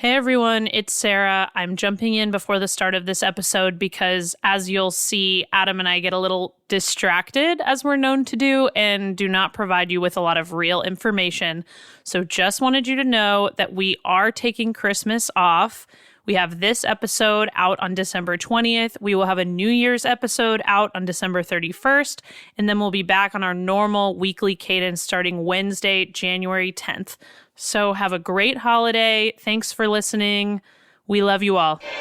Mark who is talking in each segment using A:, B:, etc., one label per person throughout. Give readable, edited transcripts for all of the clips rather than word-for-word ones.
A: Hey everyone, it's Sarah. I'm jumping in before the start of this episode because, as you'll see, Adam and I get a little distracted, as we're known to do, and do not provide you with a lot of real information. So just wanted you to know that we are taking Christmas off. We have this episode out on December 20th. We will have a New Year's episode out on December 31st, and then we'll be back on our normal weekly cadence starting Wednesday, January 10th. So have a great holiday. Thanks for listening. We love you all.
B: Triple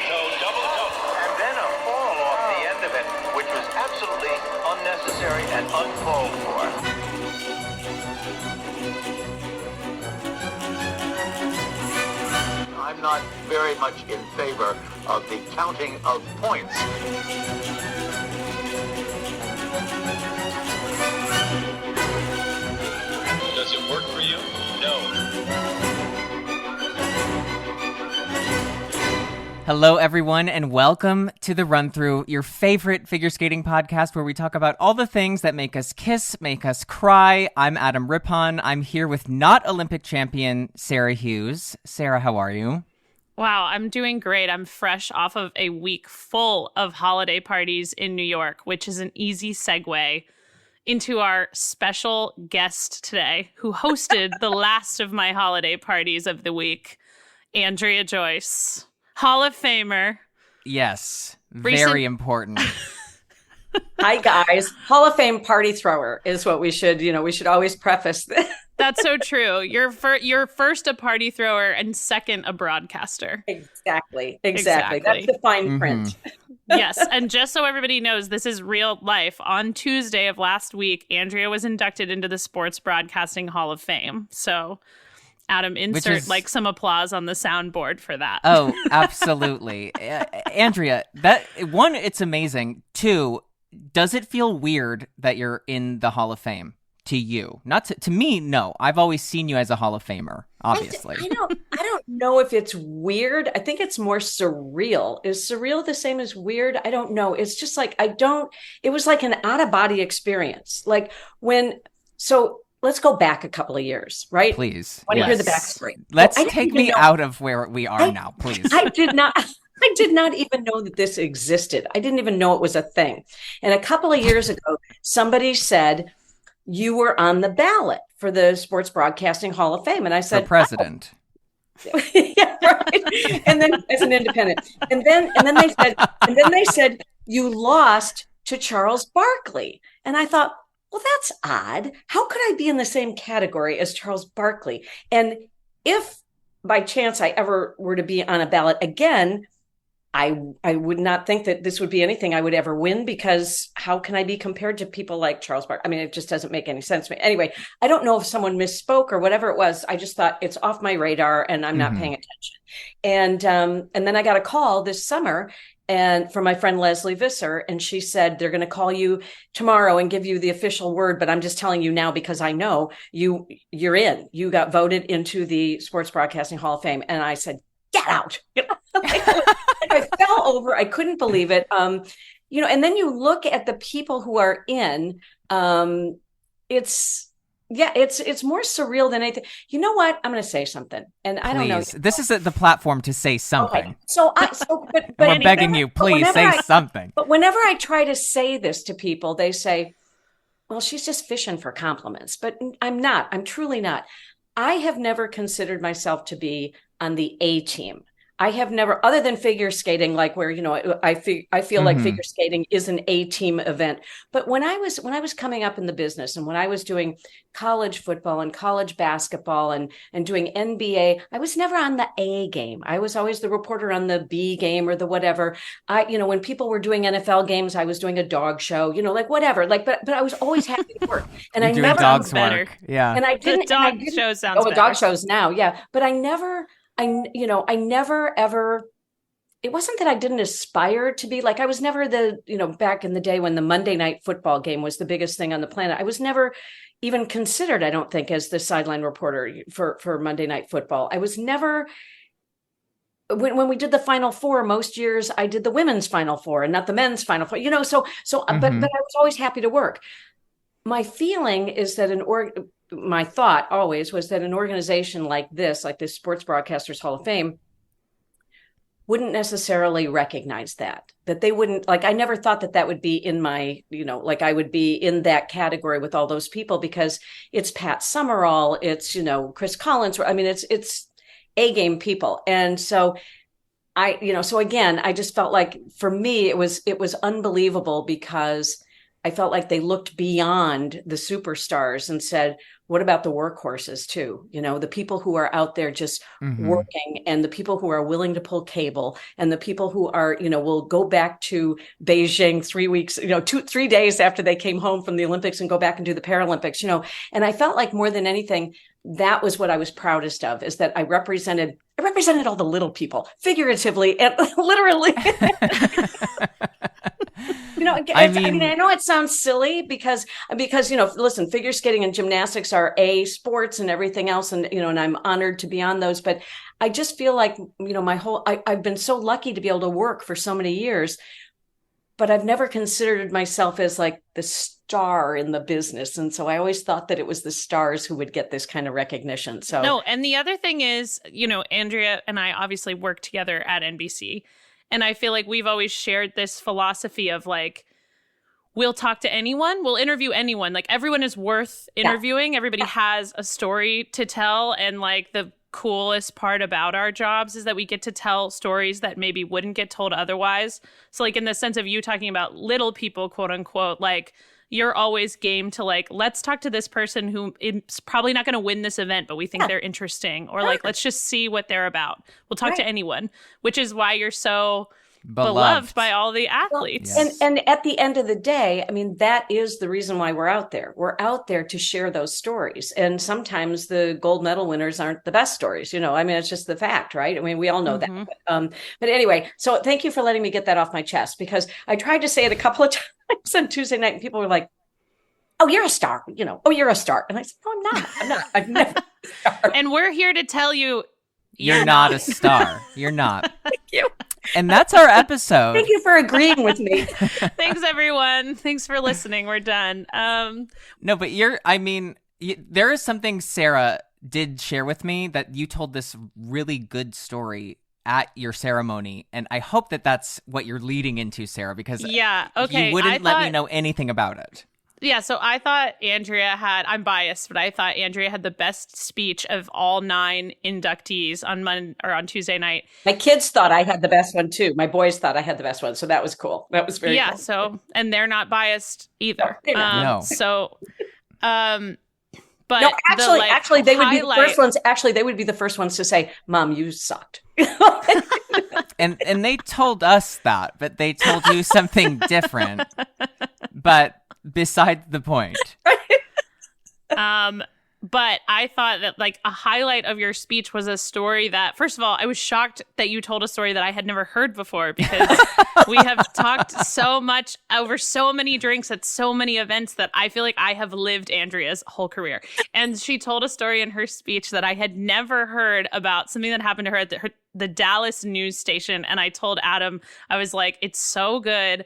B: toe, double toe, and then a fall off the end of it, which was absolutely unnecessary and uncalled for. I'm not very much in favor of the counting of points. Does it work for you? No.
C: Hello, everyone, and welcome to The Run Through, your favorite figure skating podcast where we talk about all the things that make us kiss, make us cry. I'm Adam Rippon. I'm here with not Olympic champion Sarah Hughes. Sarah, how are you?
A: Wow, I'm doing great. I'm fresh off of a week full of holiday parties in New York, which is an easy segue into our special guest today, who hosted the last of my holiday parties of the week, Andrea Joyce, Hall of Famer.
C: Yes, very important.
D: Hi, guys. Hall of Fame party thrower is what we should always preface this.
A: That's so true. You're first a party thrower and second a broadcaster.
D: Exactly. That's the fine print.
A: Yes. And just so everybody knows, this is real life. On Tuesday of last week, Andrea was inducted into the Sports Broadcasting Hall of Fame. So, Adam, insert some applause on the soundboard for that.
C: Oh, absolutely. Andrea, it's amazing. Two, does it feel weird that you're in the Hall of Fame? To you, not to me. No, I've always seen you as a Hall of Famer. Obviously,
D: I don't know if it's weird. I think it's more surreal. Is surreal the same as weird? I don't know. It's just like It was like an out of body experience. Like So let's go back a couple of years, right?
C: Please.
D: Want to hear the backstory?
C: Let's take me out of where we are now, please.
D: I did not even know that this existed. I didn't even know it was a thing. And a couple of years ago, somebody said, you were on the ballot for the Sports Broadcasting Hall of Fame. And I said,
C: for president.
D: Oh. Yeah, right. And then as an independent. And then they said, you lost to Charles Barkley. And I thought, well, that's odd. How could I be in the same category as Charles Barkley? And if by chance I ever were to be on a ballot again, I would not think that this would be anything I would ever win, because how can I be compared to people like Charles Barkley? I mean, it just doesn't make any sense to me. Anyway, I don't know if someone misspoke or whatever it was. I just thought it's off my radar and I'm not paying attention. And then I got a call this summer from my friend Leslie Visser, and she said, they're going to call you tomorrow and give you the official word, but I'm just telling you now because I know you're in. You got voted into the Sports Broadcasting Hall of Fame. And I said, get out. I fell over. I couldn't believe it. And then you look at the people who are in, it's more surreal than anything. You know what? I'm going to say something. And I don't know.
C: This is the platform to say something.
D: Okay. But
C: we're begging you, please say something.
D: But whenever I try to say this to people, they say, well, she's just fishing for compliments, but I'm not. I'm truly not. I have never considered myself to be on the A team. I have never, other than figure skating, like where, I feel like figure skating is an A team event. But when I was coming up in the business and when I was doing college football and college basketball and doing NBA, I was never on the A game. I was always the reporter on the B game or the whatever. When people were doing NFL games, I was doing a dog show, like whatever, but I was always happy to work. And I never
C: dogs work. Yeah.
A: And I didn't, dog show sounds better.
D: Dog shows now. Yeah. But I never ever, it wasn't that I didn't aspire to be like, I was never back in the day when the Monday night football game was the biggest thing on the planet. I was never even considered, I don't think, as the sideline reporter for Monday Night Football. I was never, when we did the Final Four, most years I did the women's Final Four and not the men's Final Four, but I was always happy to work. My feeling is that my thought always was that an organization like this Sports Broadcasters Hall of Fame, wouldn't necessarily recognize that they wouldn't, like, I never thought that would be in my, like I would be in that category with all those people, because it's Pat Summerall, it's, Chris Collins. I mean, it's A-game people. And so so again, I just felt like, for me, it was unbelievable, because I felt like they looked beyond the superstars and said, what about the workhorses too? The people who are out there just working, and the people who are willing to pull cable, and the people who are, will go back to Beijing 3 weeks, 3 days after they came home from the Olympics and go back and do the Paralympics, and I felt like more than anything, that was what I was proudest of, is that I represented all the little people, figuratively and literally. I know it sounds silly because listen, figure skating and gymnastics are A sports and everything else, and and I'm honored to be on those, but I just feel like I've been so lucky to be able to work for so many years, but I've never considered myself as like the star in the business, and so I always thought that it was the stars who would get this kind of recognition. So
A: no, and the other thing is, Andrea and I obviously work together at NBC. And I feel like we've always shared this philosophy of like, we'll talk to anyone, we'll interview anyone. Like, everyone is worth interviewing. Yeah. Everybody has a story to tell. And like, the coolest part about our jobs is that we get to tell stories that maybe wouldn't get told otherwise. So like, in the sense of you talking about little people, quote unquote, like, you're always game to like, let's talk to this person who is probably not going to win this event, but we think they're interesting, or like, let's just see what they're about. We'll talk to anyone, which is why you're so beloved by all the athletes.
D: Well, yes. And at the end of the day, I mean, that is the reason why we're out there. We're out there to share those stories. And sometimes the gold medal winners aren't the best stories. I mean, it's just the fact, right? I mean, we all know that. But anyway, so thank you for letting me get that off my chest, because I tried to say it a couple of times on Tuesday night, and people were like, oh, you're a star, oh, you're a star. And I said, no, I'm not. I've never been a star.
A: And we're here to tell you,
C: you're not a star. You're not.
D: Thank you.
C: And that's our episode.
D: Thank you for agreeing with me.
A: Thanks, everyone. Thanks for listening. We're done.
C: No, but there is something Sarah did share with me, that you told this really good story at your ceremony. And I hope that that's what you're leading into, Sarah, because you wouldn't let me know anything about it.
A: Yeah, so I thought Andrea I'm biased, but I thought Andrea had the best speech of all 9 inductees on Tuesday night.
D: My kids thought I had the best one too. My boys thought I had the best one, so that was cool. That was very cool.
A: So, and they're not biased either.
C: No.
A: So, but
D: no, actually, they would be the first ones. Actually, they would be the first ones to say, "Mom, you sucked."
C: and they told us that, but they told you something different. But beside the point.
A: But I thought that like a highlight of your speech was a story that, first of all, I was shocked that you told a story that I had never heard before, because we have talked so much over so many drinks at so many events that I feel like I have lived Andrea's whole career. And she told a story in her speech that I had never heard about, something that happened to her at the Dallas news station. And I told Adam, I was like, it's so good.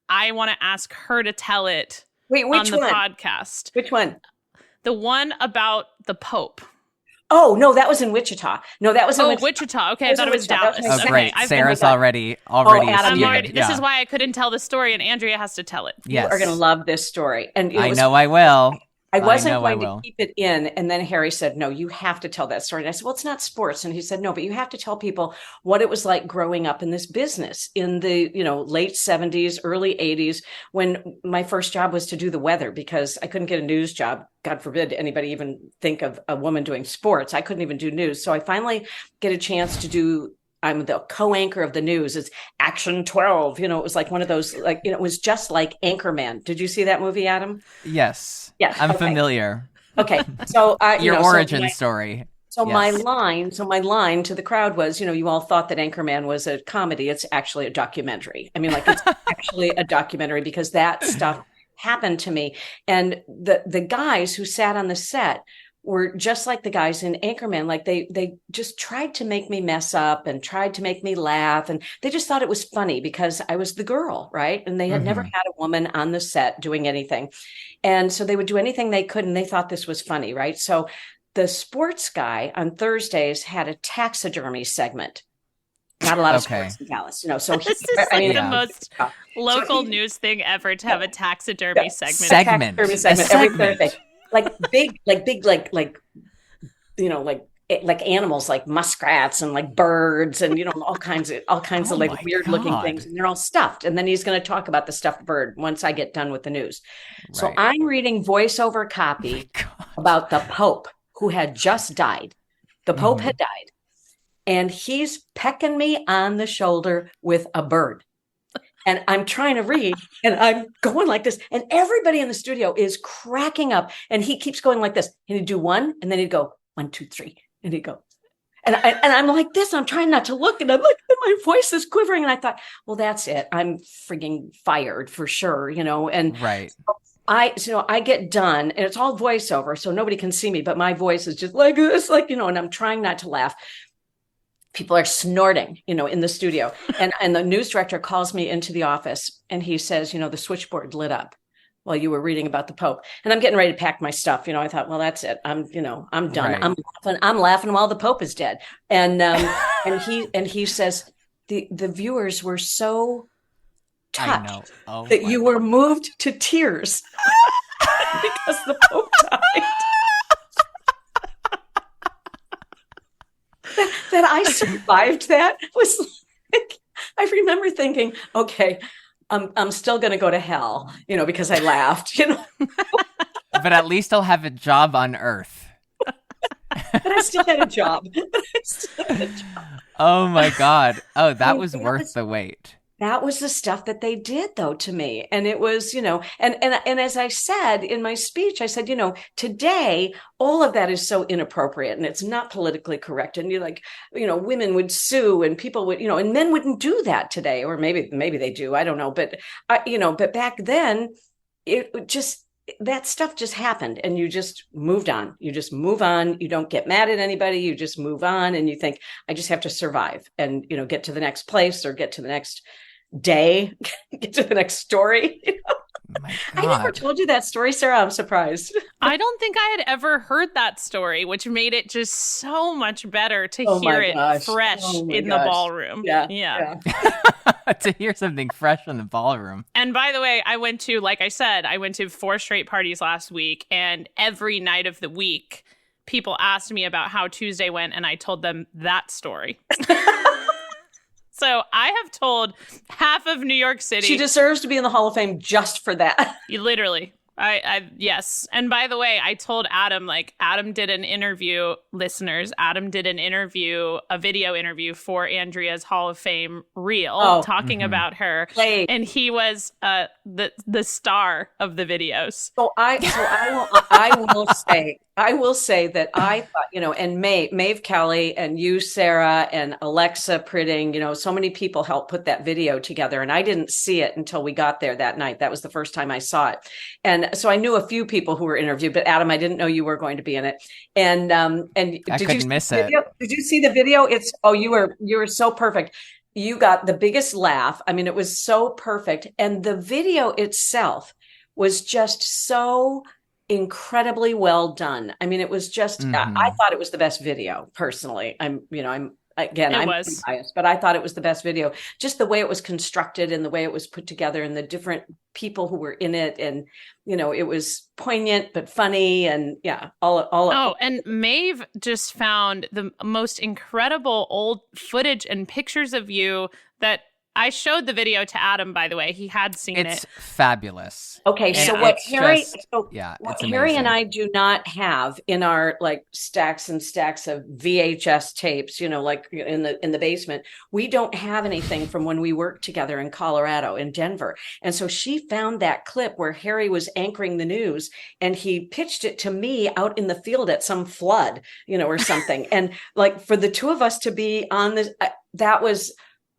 A: I want to ask her to tell it on the podcast.
D: Which one?
A: The one about the Pope.
D: Oh, no, that was in Wichita. No, that was in
A: Wichita. Okay, I thought it was Dallas.
C: Oh, great. Sarah's already
D: Adam,
A: this is why I couldn't tell the story, and Andrea has to tell it.
D: Yes. You are going to love this story. And
C: I know I will.
D: I wasn't going to keep it in. And then Harry said, no, you have to tell that story. And I said, well, it's not sports. And he said, no, but you have to tell people what it was like growing up in this business in the, late 70s, early 80s, when my first job was to do the weather, because I couldn't get a news job. God forbid anybody even think of a woman doing sports. I couldn't even do news. So I finally get a chance to do, I'm the co-anchor of the news. It's Action 12. It was like one of those, like, it was just like Anchorman. Did you see that movie, Adam?
C: Yes.
D: Yeah.
C: I'm familiar.
D: Okay. So
C: your origin story.
D: So yes. my line to the crowd was, you all thought that Anchorman was a comedy. It's actually a documentary. I mean, like, it's actually a documentary, because that stuff happened to me. And the guys who sat on the set were just like the guys in Anchorman. Like they just tried to make me mess up and tried to make me laugh. And they just thought it was funny because I was the girl, right? And they had never had a woman on the set doing anything. And so they would do anything they could, and they thought this was funny, right? So the sports guy on Thursdays had a taxidermy segment. Not a lot of sports in Dallas, So
A: this is like the most local news thing ever to have a taxidermy segment.
D: Taxidermy segment every Thursday. Like big, like animals, like muskrats and like birds and all kinds of like weird looking things, and they're all stuffed. And then he's going to talk about the stuffed bird once I get done with the news. Right. So I'm reading voiceover copy about the Pope who had just died. The Pope had died, and he's pecking me on the shoulder with a bird. And I'm trying to read, and I'm going like this, and everybody in the studio is cracking up. And he keeps going like this, and he'd do one, and then he'd go 1, 2, 3, and he'd go, and I'm like this. I'm trying not to look, and I'm like, my voice is quivering, and I thought, well, that's it. I'm freaking fired for sure, And
C: right.
D: I get done, and it's all voiceover, so nobody can see me, but my voice is just like this, and I'm trying not to laugh. People are snorting, in the studio. And the news director calls me into the office, and he says, the switchboard lit up while you were reading about the Pope. And I'm getting ready to pack my stuff. I thought, well, that's it. I'm done. Right. I'm laughing while the Pope is dead. And he says the viewers were so touched that you were moved to tears because the Pope died. That I survived that was like, I remember thinking, okay, I'm still going to go to hell, because I laughed,
C: But at least I'll have a job on Earth.
D: But I still had a job.
C: Oh my God. Oh, that was worth the wait.
D: That was the stuff that they did, though, to me. And it was, and as I said in my speech, I said, today, all of that is so inappropriate and it's not politically correct. And you're like, women would sue and people would, and men wouldn't do that today. Or maybe they do. I don't know. But, but back then, that stuff just happened and you just moved on. You just move on. You don't get mad at anybody. You just move on and you think, I just have to survive and, get to the next place or get to the next day, get to the next story. I never told you that story, Sarah. I'm surprised.
A: I don't think I had ever heard that story, which made it just so much better to hear it fresh in the ballroom. Yeah.
C: To hear something fresh in the ballroom.
A: And by the way, I went to 4 straight parties last week, and every night of the week, people asked me about how Tuesday went, and I told them that story. So I have told half of New York City.
D: She deserves to be in the Hall of Fame just for that.
A: Literally. Yes. And by the way, I told Adam, Adam did an interview, listeners, a video interview for Andrea's Hall of Fame reel, talking about her. And he was the star of the videos.
D: So I will say that I thought, and Maeve Kelly and you, Sarah, and Alexa Pritting, so many people helped put that video together. And I didn't see it until we got there that night. That was the first time I saw it. And so I knew a few people who were interviewed, but Adam, I didn't know you were going to be in it. And
C: I couldn't miss it.
D: Did you see the video? You were so perfect. You got the biggest laugh. I mean, it was so perfect. And the video itself was just so incredibly well done. I mean, it was just, I thought it was the best video personally. I'm biased, but I thought it was the best video. Just the way it was constructed and the way it was put together and the different people who were in it. And, it was poignant, but funny. And
A: and Maeve just found the most incredible old footage and pictures of you that I showed the video to Adam, by the way. He had seen it.
C: It's fabulous.
D: Okay, so what Harry and I do not have in our stacks and stacks of VHS tapes, in the basement, we don't have anything from when we worked together in Colorado, in Denver. And so she found that clip where Harry was anchoring the news and he pitched it to me out in the field at some flood, or something. And for the two of us to be on this, that was,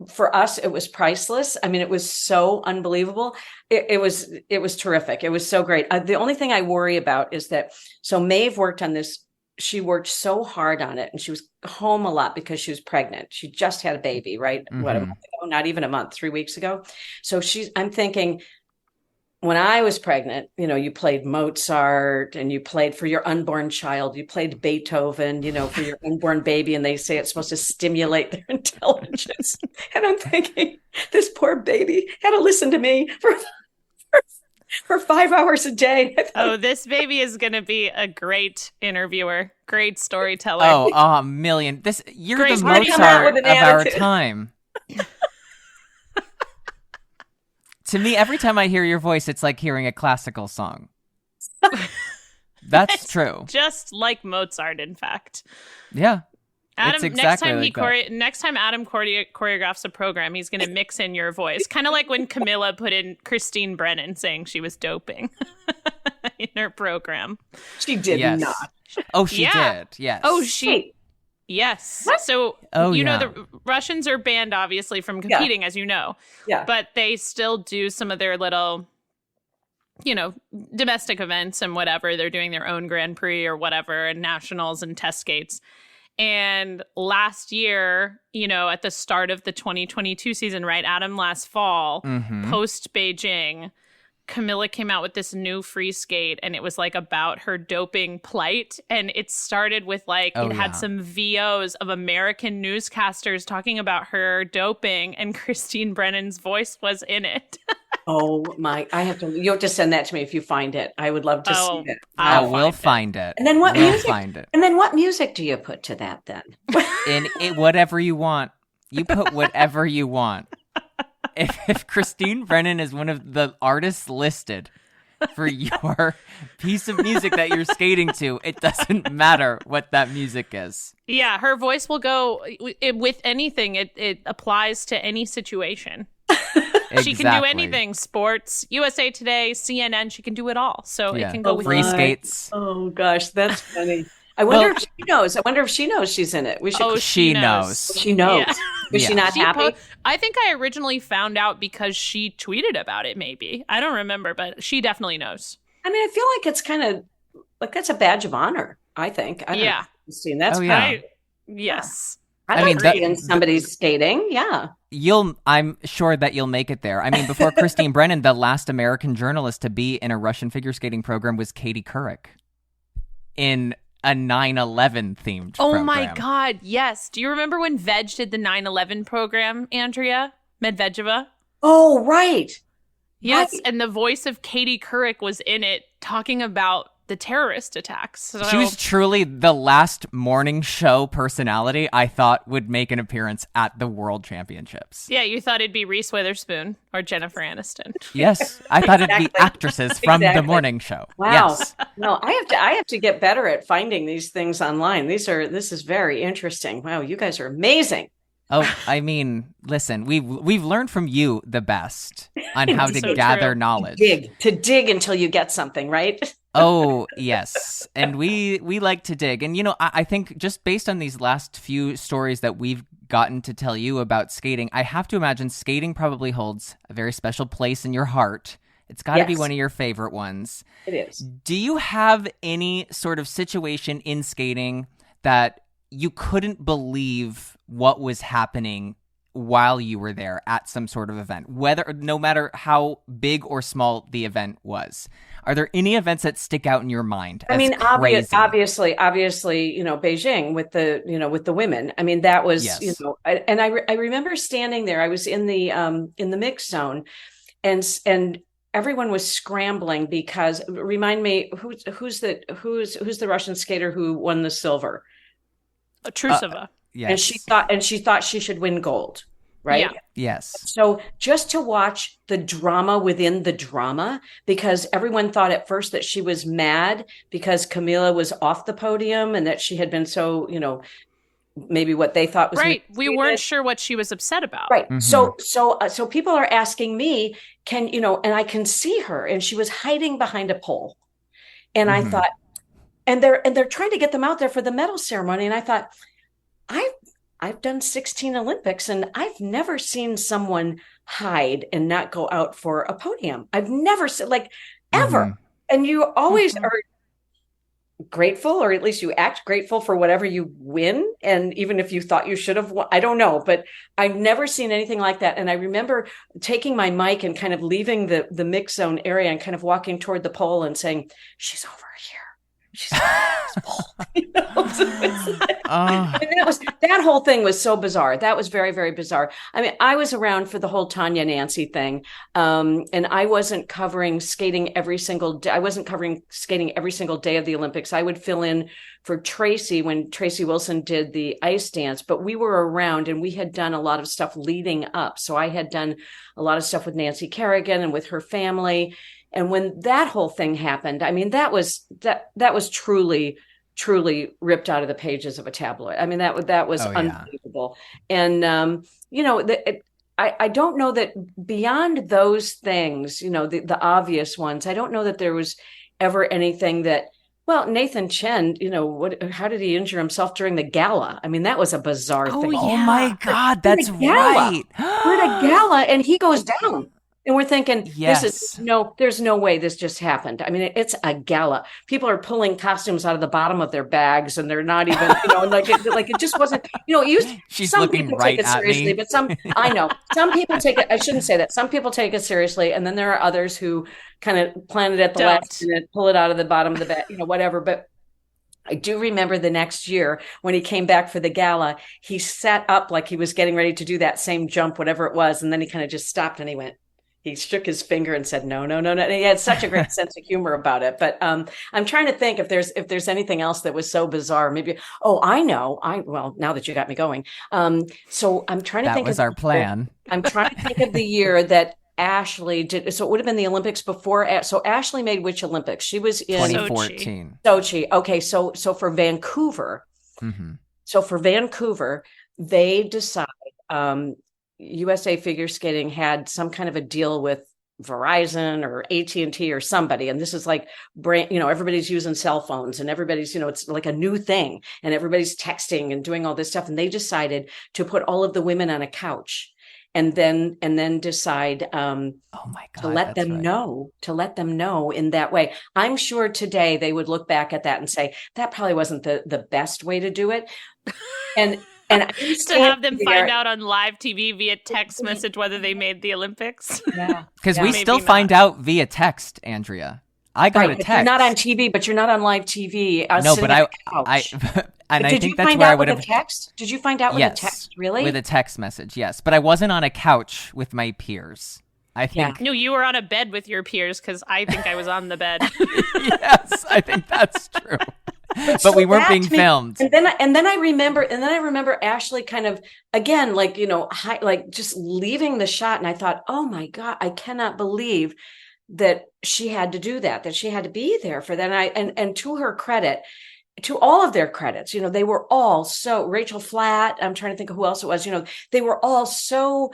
D: for us, it was priceless. I mean, it was so unbelievable. It was terrific. It was so great. The only thing I worry about is that, so Maeve worked on this she worked so hard on it, and she was home a lot because she was pregnant. She just had a baby, right? What, a month ago? Not even a month, 3 weeks ago. So I'm thinking, when I was pregnant, you played Mozart, and you played for your unborn child. You played Beethoven, for your unborn baby, and they say it's supposed to stimulate their intelligence. And I'm thinking, this poor baby had to listen to me for 5 hours a day.
A: Oh, this baby is going to be a great interviewer, great storyteller.
C: Oh, a million. You're
A: Great.
C: the
A: Already
C: Mozart of our time. To me, every time I hear your voice, it's like hearing a classical song. That's true.
A: Just like Mozart, in fact.
C: Yeah.
A: Adam,
C: it's exactly
A: next time Adam choreographs a program, he's going to mix in your voice. Kind of like when Camilla put in Christine Brennan saying she was doping in her program.
D: She did not.
C: Oh, she did. Yes.
A: Oh, yes.
D: What?
A: So, know, the Russians are banned, obviously, from competing, as you know.
D: Yeah.
A: But they still do some of their little, domestic events and whatever. They're doing their own Grand Prix or whatever, and nationals and test skates. And last year, at the start of the 2022 season, right, Adam, last fall, post Beijing, Camilla came out with this new free skate, and it was like about her doping plight. And it started with had some VOs of American newscasters talking about her doping, and Christine Brennan's voice was in it.
D: Oh my! You have to send that to me if you find it. I would love to see it.
C: I will find it.
D: And then what music?
C: Find it.
D: And then what music do you put to that then?
C: Whatever you want. You put whatever you want. If Christine Brennan is one of the artists listed for your piece of music that you're skating to, it doesn't matter what that music is.
A: Yeah, her voice will go with anything. It applies to any situation.
C: Exactly.
A: She can do anything. Sports, USA Today, CNN, she can do it all. So it can go with
C: free skates.
D: Oh gosh, that's funny. I wonder if she knows. I wonder if she knows she's in it.
C: She knows.
D: She knows.
A: Yeah.
D: Was she not happy?
A: I think I originally found out because she tweeted about it, maybe. I don't remember, but she definitely knows.
D: I mean, I feel like it's kind of like that's a badge of honor, I think. I don't know, Christine. That's
A: yes.
D: I mean, in somebody's skating. Yeah.
C: I'm sure that you'll make it there. I mean, before Christine Brennan, the last American journalist to be in a Russian figure skating program was Katie Couric in a 9/11 themed program.
A: Oh my God, yes. Do you remember when Veg did the 9/11 program, Andrea Medvedeva?
D: Oh, right.
A: Yes,
D: right.
A: And the voice of Katie Couric was in it talking about the terrorist attacks. So,
C: she was truly the last morning show personality I thought would make an appearance at the World Championships.
A: Yeah, you thought it'd be Reese Witherspoon or Jennifer Aniston.
C: Yes, I thought it'd be actresses from the morning show.
D: Wow.
C: Yes.
D: No, I have to get better at finding these things online. This is very interesting. Wow, you guys are amazing.
C: Oh, I mean, listen, we've learned from you the best on how to gather knowledge.
D: To dig until you get something, right?
C: Oh, yes. And we like to dig. And, I think just based on these last few stories that we've gotten to tell you about skating, I have to imagine skating probably holds a very special place in your heart. It's got to be one of your favorite ones.
D: It is.
C: Do you have any sort of situation in skating that you couldn't believe what was happening while you were there at some sort of event, no matter how big or small the event was? Are there any events that stick out in your mind?
D: I mean, obviously, Beijing with the women. I mean, that was, and I remember standing there. I was in the mix zone, and everyone was scrambling because, remind me, who's the Russian skater who won the silver?
A: Trusova.
C: Yes.
D: And she thought she should win gold, right?
A: Yeah.
C: Yes.
D: So just to watch the drama within the drama, because everyone thought at first that she was mad because Camila was off the podium and that she had been so, maybe what they thought was
A: right. We weren't sure what she was upset about.
D: Right. Mm-hmm. So people are asking me, and I can see her, and she was hiding behind a pole, and I thought, and they're trying to get them out there for the medal ceremony, and I thought, I've done 16 Olympics, and I've never seen someone hide and not go out for a podium. I've never seen, ever. And you always are grateful, or at least you act grateful for whatever you win. And even if you thought you should have won, I don't know, but I've never seen anything like that. And I remember taking my mic and kind of leaving the mix zone area and kind of walking toward the pole and saying, she's over here. She's you know? So that whole thing was so bizarre. That was very, very bizarre. I mean, I was around for the whole Tanya Nancy thing, and I wasn't covering skating every single day. I wasn't covering skating every single day of the Olympics. I would fill in for Tracy when Tracy Wilson did the ice dance, but we were around and we had done a lot of stuff leading up. So I had done a lot of stuff with Nancy Kerrigan and with her family. And when that whole thing happened, I mean, that was truly ripped out of the pages of a tabloid. I mean, that was unbelievable. And, I don't know that beyond those things, the obvious ones, I don't know that there was ever anything that, well, Nathan Chen, how did he injure himself during the gala? I mean, that was a bizarre thing.
C: Oh my God, that's right.
D: We're at a gala and he goes down. And we're thinking,
C: yes,
D: there's no way this just happened. I mean, it's a gala. People are pulling costumes out of the bottom of their bags, and they're not even, it just wasn't.
C: She's
D: some
C: looking
D: people
C: right
D: take it
C: at
D: seriously,
C: me.
D: but some people take it. I shouldn't say that. Some people take it seriously, and then there are others who kind of plan it at the last minute, pull it out of the bottom of the bag, whatever. But I do remember the next year when he came back for the gala, he sat up like he was getting ready to do that same jump, whatever it was, and then he kind of just stopped and he shook his finger and said, no. And he had such a great sense of humor about it. But I'm trying to think if there's anything else that was so bizarre. Maybe, I know. Well, now that you got me going. So I'm trying to think.
C: That was our plan.
D: I'm trying to think of the year that Ashley did. So it would have been the Olympics before. So Ashley made which Olympics? She was in
C: 2014.
D: Sochi. Okay. So for Vancouver.
C: Mm-hmm.
D: So for Vancouver, they decide, USA Figure Skating had some kind of a deal with Verizon or AT&T or somebody. And this is like everybody's using cell phones and everybody's, it's like a new thing and everybody's texting and doing all this stuff. And they decided to put all of the women on a couch and then decide
C: oh my God,
D: to let them know in that way. I'm sure today they would look back at that and say, that probably wasn't the best way to do it. And
A: to have them find out on live TV via text message whether they made the Olympics.
D: Yeah.
C: Because we still find out via text, Andrea. I got a text.
D: You're not on TV, but you're not on live TV.
C: No, but I think that's where I would have.
D: Text? Did you find out with a text? Really?
C: With a text message, yes. But I wasn't on a couch with my peers. I think.
A: Yeah. No, you were on a bed with your peers because I think I was on the bed.
C: Yes, I think that's true. But so we weren't being filmed.
D: And then I remember Ashley kind of again, just leaving the shot. And I thought, oh my God, I cannot believe that she had to do that she had to be there for that. And to her credit, to all of their credits, they were all so Rachel Flatt. I'm trying to think of who else it was. They were all so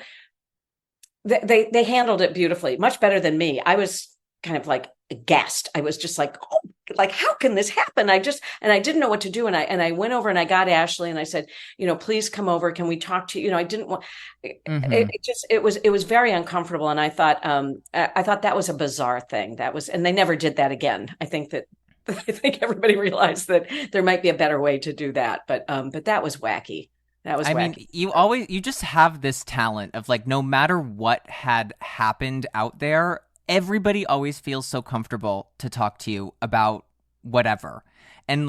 D: they handled it beautifully, much better than me. I was kind of like aghast. I was just like, oh, like, how can this happen? I didn't know what to do. And I went over and I got Ashley and I said, please come over. Can we talk to you? I didn't want, it was very uncomfortable. And I thought that was a bizarre thing. And they never did that again. I think everybody realized that there might be a better way to do that. But that was wacky. That was wacky.
C: Mean, you just have this talent of no matter what had happened out there, everybody always feels so comfortable to talk to you about whatever. And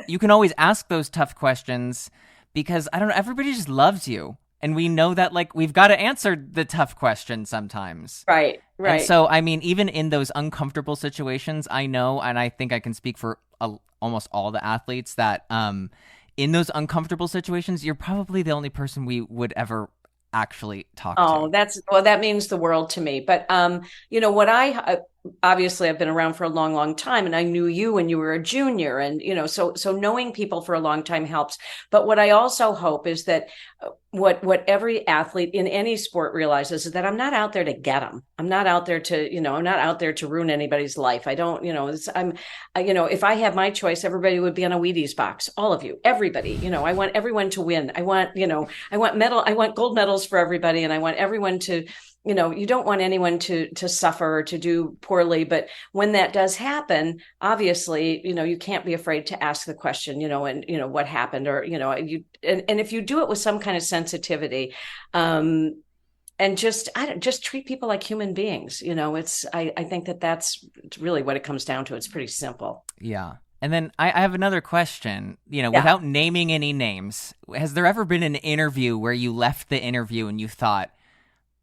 C: you can always ask those tough questions because I don't know, everybody just loves you. And we know that we've got to answer the tough questions sometimes.
D: Right.
C: And so, I mean, even in those uncomfortable situations, I know, and I think I can speak for almost all the athletes that in those uncomfortable situations, you're probably the only person we would ever actually talk to.
D: That means the world to me. But what obviously I've been around for a long, long time, and I knew you when you were a junior, and so knowing people for a long time helps. But what I also hope is that what every athlete in any sport realizes is that I'm not out there to get them. I'm not out there to I'm not out there to ruin anybody's life. I don't if I had my choice, everybody would be on a Wheaties box. All of you, everybody. I want everyone to win. I want gold medals for everybody, and I want everyone to you don't want anyone to suffer or to do poorly. But when that does happen, obviously, you can't be afraid to ask the question, and what happened, or and if you do it with some kind of sensitivity, and just treat people like human beings. I think that's really what it comes down to. It's pretty simple.
C: Yeah. And then I have another question, without naming any names. Has there ever been an interview where you left the interview and you thought,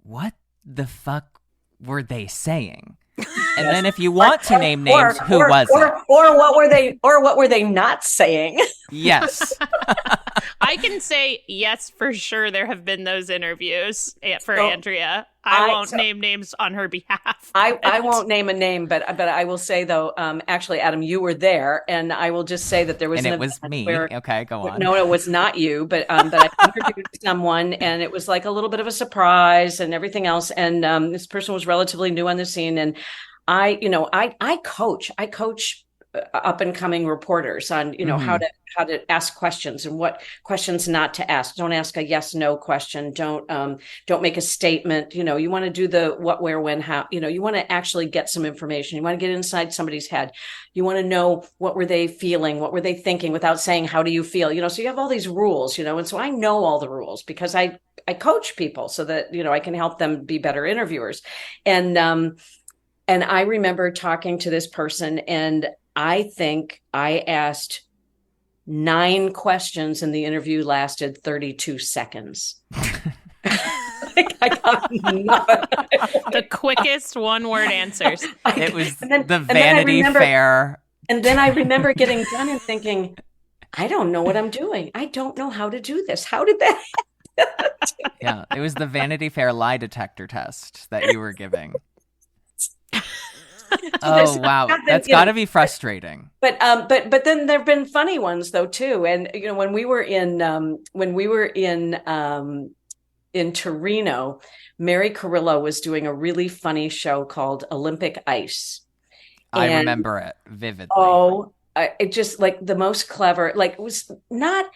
C: what the fuck were they saying? And then if you want to name names, who was it?
D: Or what were they not saying?
C: Yes.
A: I can say yes, for sure. There have been those interviews for Andrea. I won't name names on her behalf.
D: I won't name a name, but I will say though, actually, Adam, you were there, and I will just say that there was
C: and it was me. Okay, go on.
D: No, it was not you, but I interviewed someone, and it was like a little bit of a surprise and everything else. And this person was relatively new on the scene, and I coach up and coming reporters on how to ask questions and what questions not to ask. Don't ask a yes no question. Don't make a statement. You want to do the what, where, when, how. You want to actually get some information. You want to get inside somebody's head. You want to know what were they feeling, what were they thinking, without saying how do you feel. So you have all these rules. And so I know all the rules because I coach people so that I can help them be better interviewers. And I remember talking to this person, and I think I asked 9 questions, and the interview lasted 32 seconds. I got nothing.
A: The quickest one-word answers.
C: It was the Vanity Fair.
D: And then I remember getting done and thinking, I don't know what I'm doing. I don't know how to do this. How did that happen?
C: Yeah, it was the Vanity Fair lie detector test that you were giving. Oh wow, that's got to be frustrating.
D: But then there've been funny ones though too. And when we were in Torino, Mary Carrillo was doing a really funny show called Olympic Ice.
C: I remember it vividly.
D: Oh, it just like the most clever. Like it was not.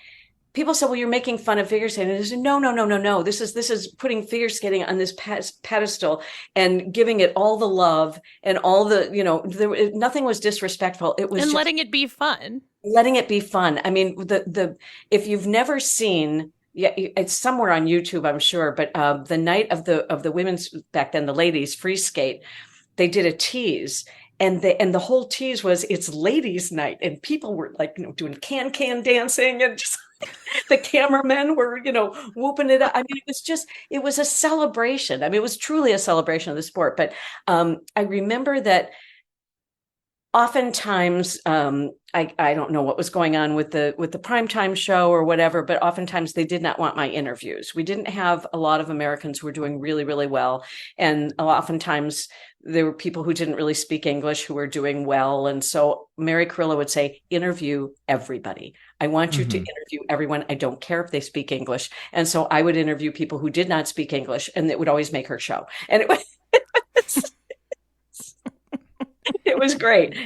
D: People said, well, you're making fun of figure skating. And I said, no. This is putting figure skating on this pedestal and giving it all the love and all the, nothing was disrespectful. It was
A: and
D: just
A: letting it be fun.
D: Letting it be fun. I mean, if you've never seen, it's somewhere on YouTube, I'm sure, but the night of the women's, back then, the ladies free skate, they did a tease. And the whole tease was it's ladies' night, and people were like, doing can dancing, and just the cameramen were, whooping it up. I mean, it was a celebration. I mean, it was truly a celebration of the sport. But I remember that oftentimes, I don't know what was going on with the primetime show or whatever, but oftentimes they did not want my interviews. We didn't have a lot of Americans who were doing really, really well. And oftentimes there were people who didn't really speak English who were doing well. And so Mary Carrillo would say, interview everybody. I want you to interview everyone. I don't care if they speak English. And so I would interview people who did not speak English, and it would always make her show. And it was great.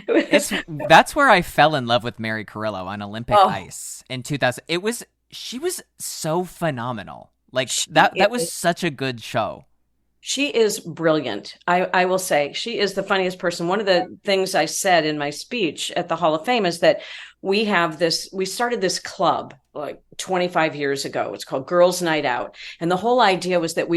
C: That's where I fell in love with Mary Carrillo on Olympic Ice in 2000. She was so phenomenal. Like that was such a good show.
D: She is brilliant. I will say she is the funniest person. One of the things I said in my speech at the Hall of Fame is that we started this club like 25 years ago. It's called Girls Night Out. And the whole idea was that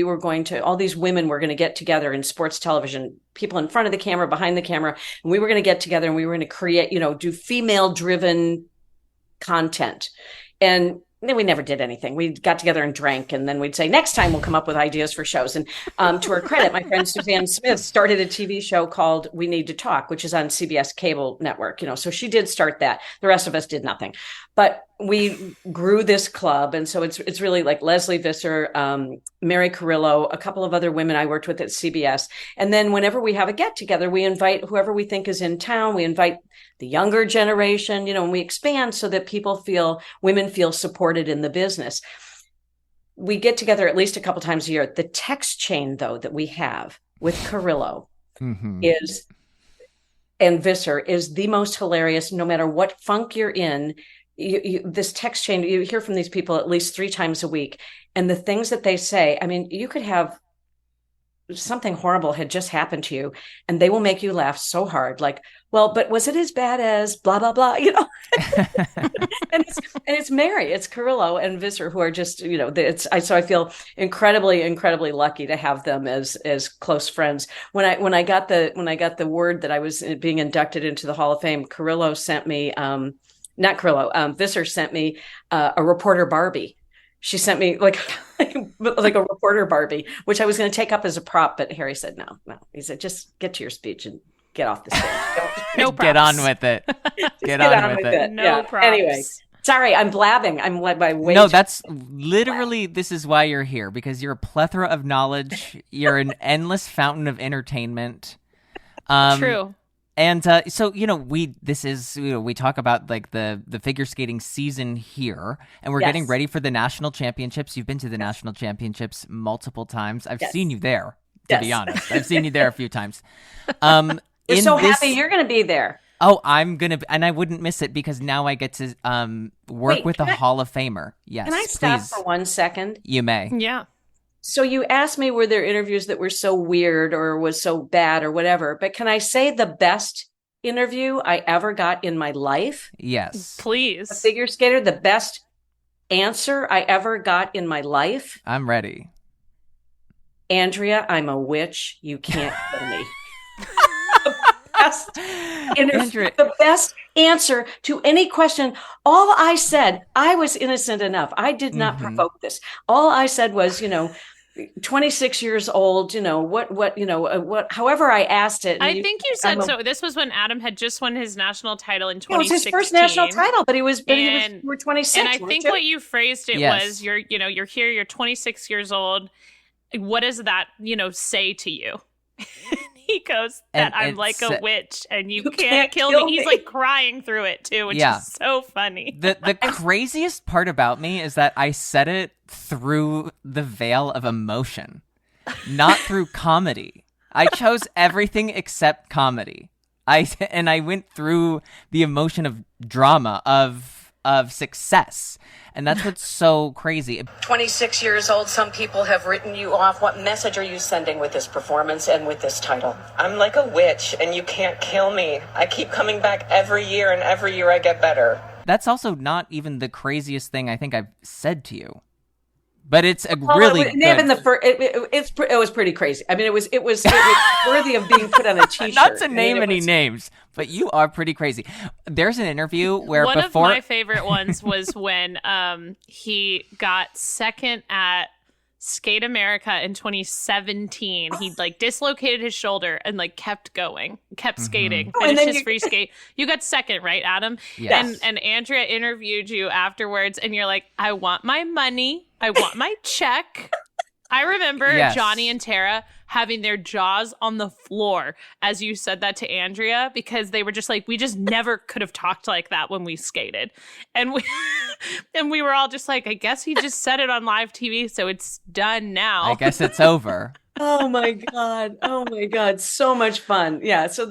D: all these women were going to get together in sports television, people in front of the camera, behind the camera. And we were going to get together and we were going to create, do female driven content. And then we never did anything. We got together and drank, and then we'd say, next time we'll come up with ideas for shows. And to her credit, my friend Suzanne Smith started a TV show called We Need to Talk, which is on CBS cable network. So she did start that. The rest of us did nothing. But we grew this club. And so it's really like Leslie Visser, Mary Carrillo, a couple of other women I worked with at CBS. And then whenever we have a get together, we invite whoever we think is in town. We invite the younger generation, and we expand so that women feel supported in the business. We get together at least a couple times a year. The text chain, though, that we have with Carrillo and Visser is the most hilarious. No matter what funk you're in, this text chain, you hear from these people at least 3 times a week. And the things that they say, I mean, you could have something horrible had just happened to you, and they will make you laugh so hard, like, well, but was it as bad as blah blah blah, and it's Mary, it's Carrillo and Visser, who are just, so I feel incredibly lucky to have them as close friends. When I got the word that I was being inducted into the Hall of Fame, Carrillo sent me, not Carrillo, Visser sent me a reporter Barbie. She sent me like a reporter Barbie, which I was going to take up as a prop, but Harry said no. He said, just get to your speech and get off the stage.
C: No props. Get on with it. Get on with it.
A: No props.
D: Anyway, sorry, I'm blabbing. I'm led by way.
C: No, that's literally, this is why you're here, because you're a plethora of knowledge. You're an endless fountain of entertainment.
A: True.
C: And so, we talk about like the figure skating season here, and we're getting ready for the national championships. You've been to the national championships multiple times. I've seen you there, to be honest. I've seen you there a few times.
D: We're so happy you're going to be there.
C: Oh, I'm going to, and I wouldn't miss it because now I get to work with a Hall of Famer. Yes,
D: can I stop for 1 second?
C: You may.
A: Yeah.
D: So you asked me, were there interviews that were so weird or was so bad or whatever? But can I say the best interview I ever got in my life?
C: Yes.
A: Please.
D: A figure skater, the best answer I ever got in my life.
C: I'm ready.
D: Andrea, I'm a witch. You can't kill me. The best answer to any question. All I said, I was innocent enough. I did not provoke this. All I said was, 26 years old, however I asked it.
A: I think you said so. This was when Adam had just won his national title in 2016.
D: It was his first national title, but he was 26.
A: And I think what you phrased it was, you're here, you're 26 years old. What does that, say to you? He goes, that I'm like a witch and you can't kill me. He's like crying through it too, which is so funny.
C: The craziest part about me is that I said it through the veil of emotion, not through comedy. I chose everything except comedy. I went through the emotion of drama, of success. And that's what's so crazy.
D: 26 years old, some people have written you off. What message are you sending with this performance and with this title?
E: I'm like a witch and you can't kill me. I keep coming back every year and every year I get better.
C: That's also not even the craziest thing I think I've said to you. But it's a really good...
D: It was pretty crazy. I mean, it was worthy of being put on a T-shirt.
C: Not to name any names, but you are pretty crazy. There's an interview where
A: one of my favorite ones was when he got second at Skate America in 2017. He dislocated his shoulder and kept going, kept skating, finished his free skate. You got second, right, Adam?
C: Yes.
A: And Andrea interviewed you afterwards, and you're like, I want my money. I want my check. I remember Johnny and Tara having their jaws on the floor as you said that to Andrea, because they were just like, we just never could have talked like that when we skated. And we were all just like, I guess he just said it on live TV, so it's done now.
C: I guess it's over.
D: Oh my God. So much fun. Yeah. So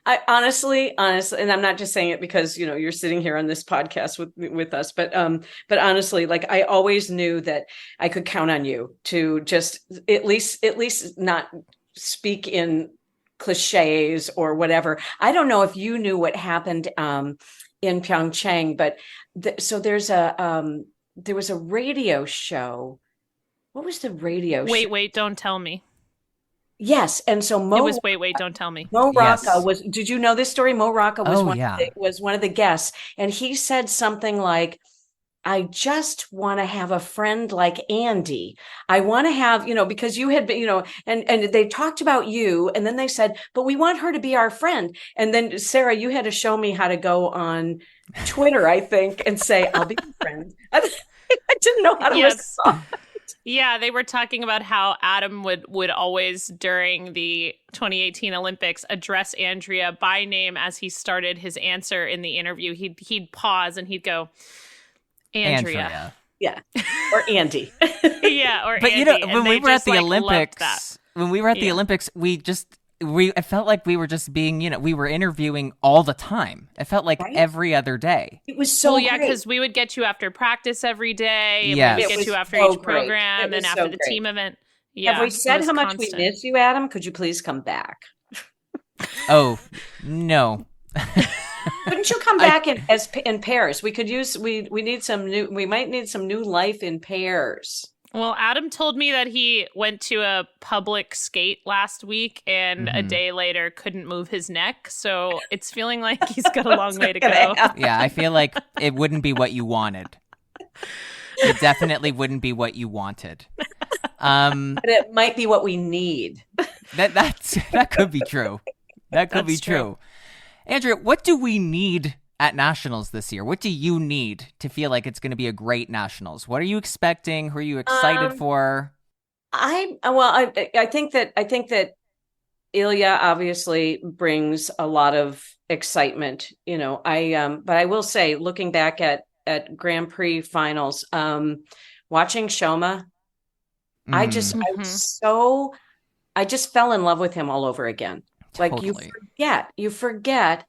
D: I honestly, and I'm not just saying it because, you're sitting here on this podcast with us, but honestly, I always knew that I could count on you to just at least not speak in cliches or whatever. I don't know if you knew what happened in Pyeongchang, but there was a radio show. What was the radio show?
A: Wait, don't tell me.
D: Yes, and so
A: wait, don't tell me.
D: Mo Rocca was. Did you know this story? Mo Rocca was one of the guests, and he said something like, "I just want to have a friend like Andy. I want to have, because you had been, and they talked about you, and then they said, but we want her to be our friend. And then Sarah, you had to show me how to go on Twitter, I think, and say, I'll be your friend. I didn't know how to respond.
A: Yeah, they were talking about how Adam would always, during the 2018 Olympics, address Andrea by name as he started his answer in the interview. He'd pause and he'd go, Andrea.
D: Yeah, or Andy.
A: Yeah, or
C: but
A: Andy.
C: When we were at the Olympics, I felt like we were just being, we were interviewing all the time. It felt like every other day.
D: It was so
A: great. Because we would get you after practice every day. And we would get you after each program and after the team event. Yeah,
D: Have we
A: it
D: said
A: was
D: how much
A: constant.
D: we miss you, Adam? Could you please come back?
C: Oh, no.
D: Couldn't you come back in pairs? We could use we need some new. We might need some new life in pairs.
A: Well, Adam told me that he went to a public skate last week and a day later couldn't move his neck. So it's feeling like he's got a long way to go.
C: Yeah, I feel like it wouldn't be what you wanted. It definitely wouldn't be what you wanted.
D: But it might be what we need.
C: That could be true. That could be
A: That's
C: true. Andrea, what do we need at Nationals this year? What do you need to feel like it's going to be a great Nationals? What are you expecting? Who are you excited for?
D: I think that Ilya obviously brings a lot of excitement. You know, but I will say, looking back at Grand Prix finals, watching Shoma, I just fell in love with him all over again.
C: Totally.
D: Like you forget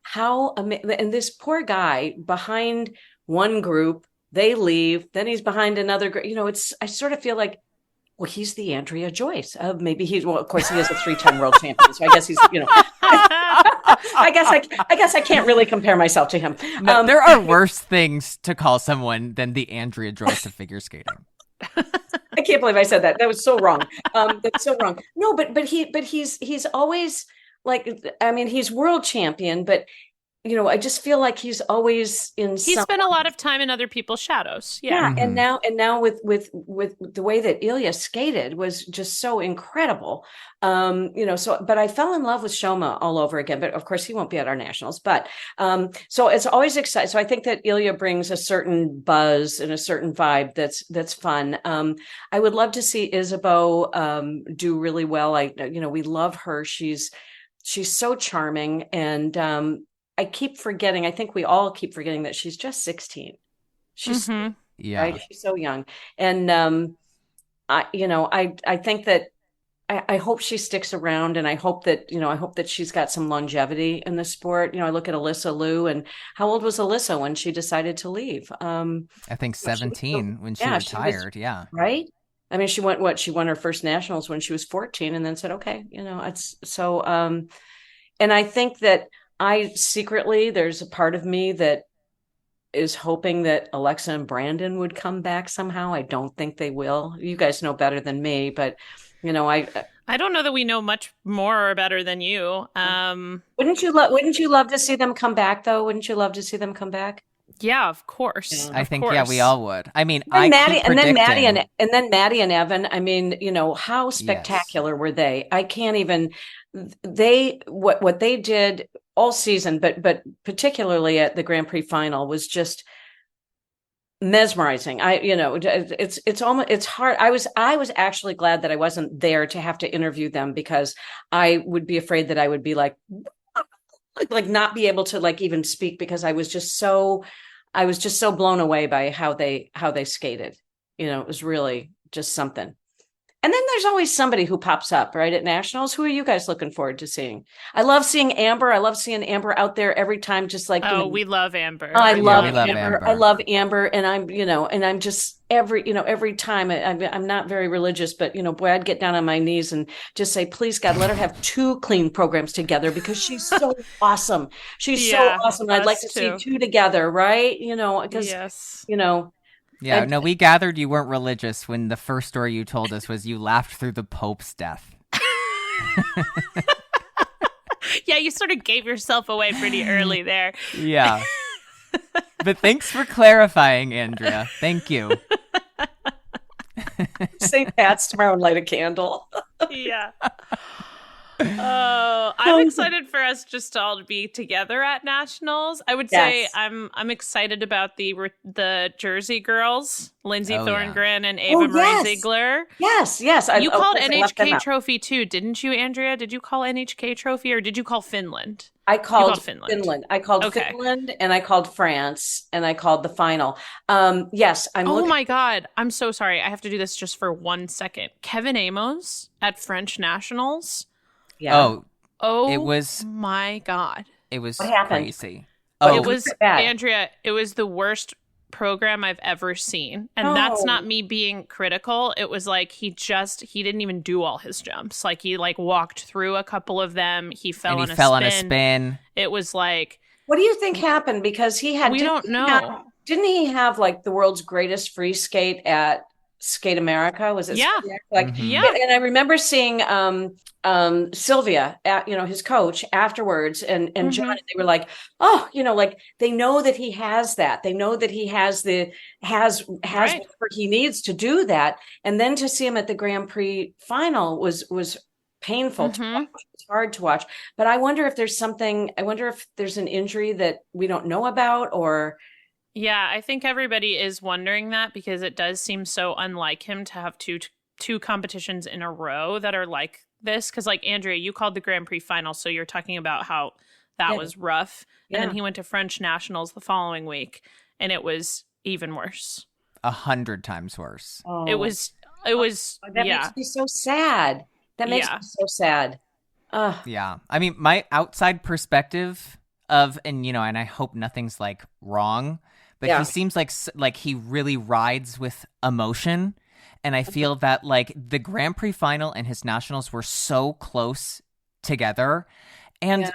D: how and this poor guy behind one group, they leave, then he's behind another group. You know, I sort of feel like, well, he's the Andrea Joyce of of course he is a 3-time world champion. So I guess he's, you know, I guess I can't really compare myself to him.
C: No, there are worse things to call someone than the Andrea Joyce of figure skating.
D: I can't believe I said that. That was so wrong. That's so wrong. No, but he's always like, I mean, he's world champion, but you know, I just feel like he's always in.
A: He spent a lot of time in other people's shadows. Yeah.
D: And now with the way that Ilya skated was just so incredible. You know, but I fell in love with Shoma all over again. But of course, he won't be at our nationals. But so it's always exciting. So I think that Ilya brings a certain buzz and a certain vibe that's fun. I would love to see Isabeau do really well. We love her. She's so charming, and I keep forgetting. I think we all keep forgetting that she's just 16. She's right. She's so young, and I think that I hope she sticks around, and I hope that she's got some longevity in the sport. You know, I look at Alyssa Liu, and how old was Alyssa when she decided to leave? I
C: think 17 when she retired.
D: Right. I mean, she won her first nationals when she was 14, and then said, okay, you know, it's so. And I think that there's a part of me that is hoping that Alexa and Brandon would come back somehow. I don't think they will. You guys know better than me, but you know, I
A: don't know that we know much more or better than you.
D: Wouldn't you love to see them come back though? Wouldn't you love to see them come back?
A: Yeah, of course.
C: I think we all would. I mean,
D: and then Maddie and Evan. I mean, you know, how spectacular were they? I can't even. What they did all season, but particularly at the Grand Prix final, was just mesmerizing. It's hard. I was actually glad that I wasn't there to have to interview them, because I would be afraid that I would be like not be able to like even speak, because I was just so blown away by how they skated. You know, it was really just something. And then there's always somebody who pops up, right, at nationals. Who are you guys looking forward to seeing? I love seeing Amber. I love seeing Amber out there every time, just like,
A: we love Amber.
D: I love Amber. I love Amber. And I'm just every time I'm not very religious, but you know, boy, I'd get down on my knees and just say, please God, let her have 2 clean programs together, because she's so awesome. She's so awesome. I'd like to see 2 together, right? You know, because you know.
C: Yeah, no, we gathered you weren't religious when the first story you told us was you laughed through the Pope's death.
A: Yeah, you sort of gave yourself away pretty early there.
C: Yeah. But thanks for clarifying, Andrea. Thank you.
D: St. Pat's tomorrow and light a candle.
A: Yeah. Oh, I'm excited for us just to all be together at nationals. I would say I'm excited about the Jersey girls, Lindsay Thorngren and Ava Marie Ziegler.
D: Yes.
A: You called NHK Trophy too, didn't you, Andrea? Did you call NHK Trophy, or did you call Finland?
D: I called Finland. I called Finland, and I called France, and I called the final. Yes,
A: my God, I'm so sorry. I have to do this just for 1 second. Kevin Amos at French nationals.
D: Yeah.
A: Oh,
C: it was
A: my God.
C: It was
D: what happened?
C: crazy.
A: It was Andrea. It was the worst program I've ever seen. And that's not me being critical. It was like he didn't even do all his jumps. Like he like walked through a couple of them. He fell on a spin. It was like,
D: what do you think happened? Because we don't
A: know.
D: Didn't he have like the world's greatest free skate at Skate America? Was it?
A: Yeah.
D: Like,
A: yeah.
D: And I remember seeing Sylvia, his coach afterwards, and John, and they were like, oh, like they know that he has that. They know that he has whatever he needs to do that. And then to see him at the Grand Prix final was painful to watch. It's hard to watch. But I wonder if there's an injury that we don't know about, or.
A: Yeah, I think everybody is wondering that because it does seem so unlike him to have two competitions in a row that are like this. Because like Andrea, you called the Grand Prix final, so you're talking about how that was rough. And then he went to French Nationals the following week, and it was even worse.
C: 100 times worse.
A: Oh. It was.
D: That makes me so sad. That makes me so sad.
C: Yeah, I mean, my outside perspective of, and I hope nothing's like wrong. But he seems like he really rides with emotion. And I feel that like the Grand Prix final and his nationals were so close together. And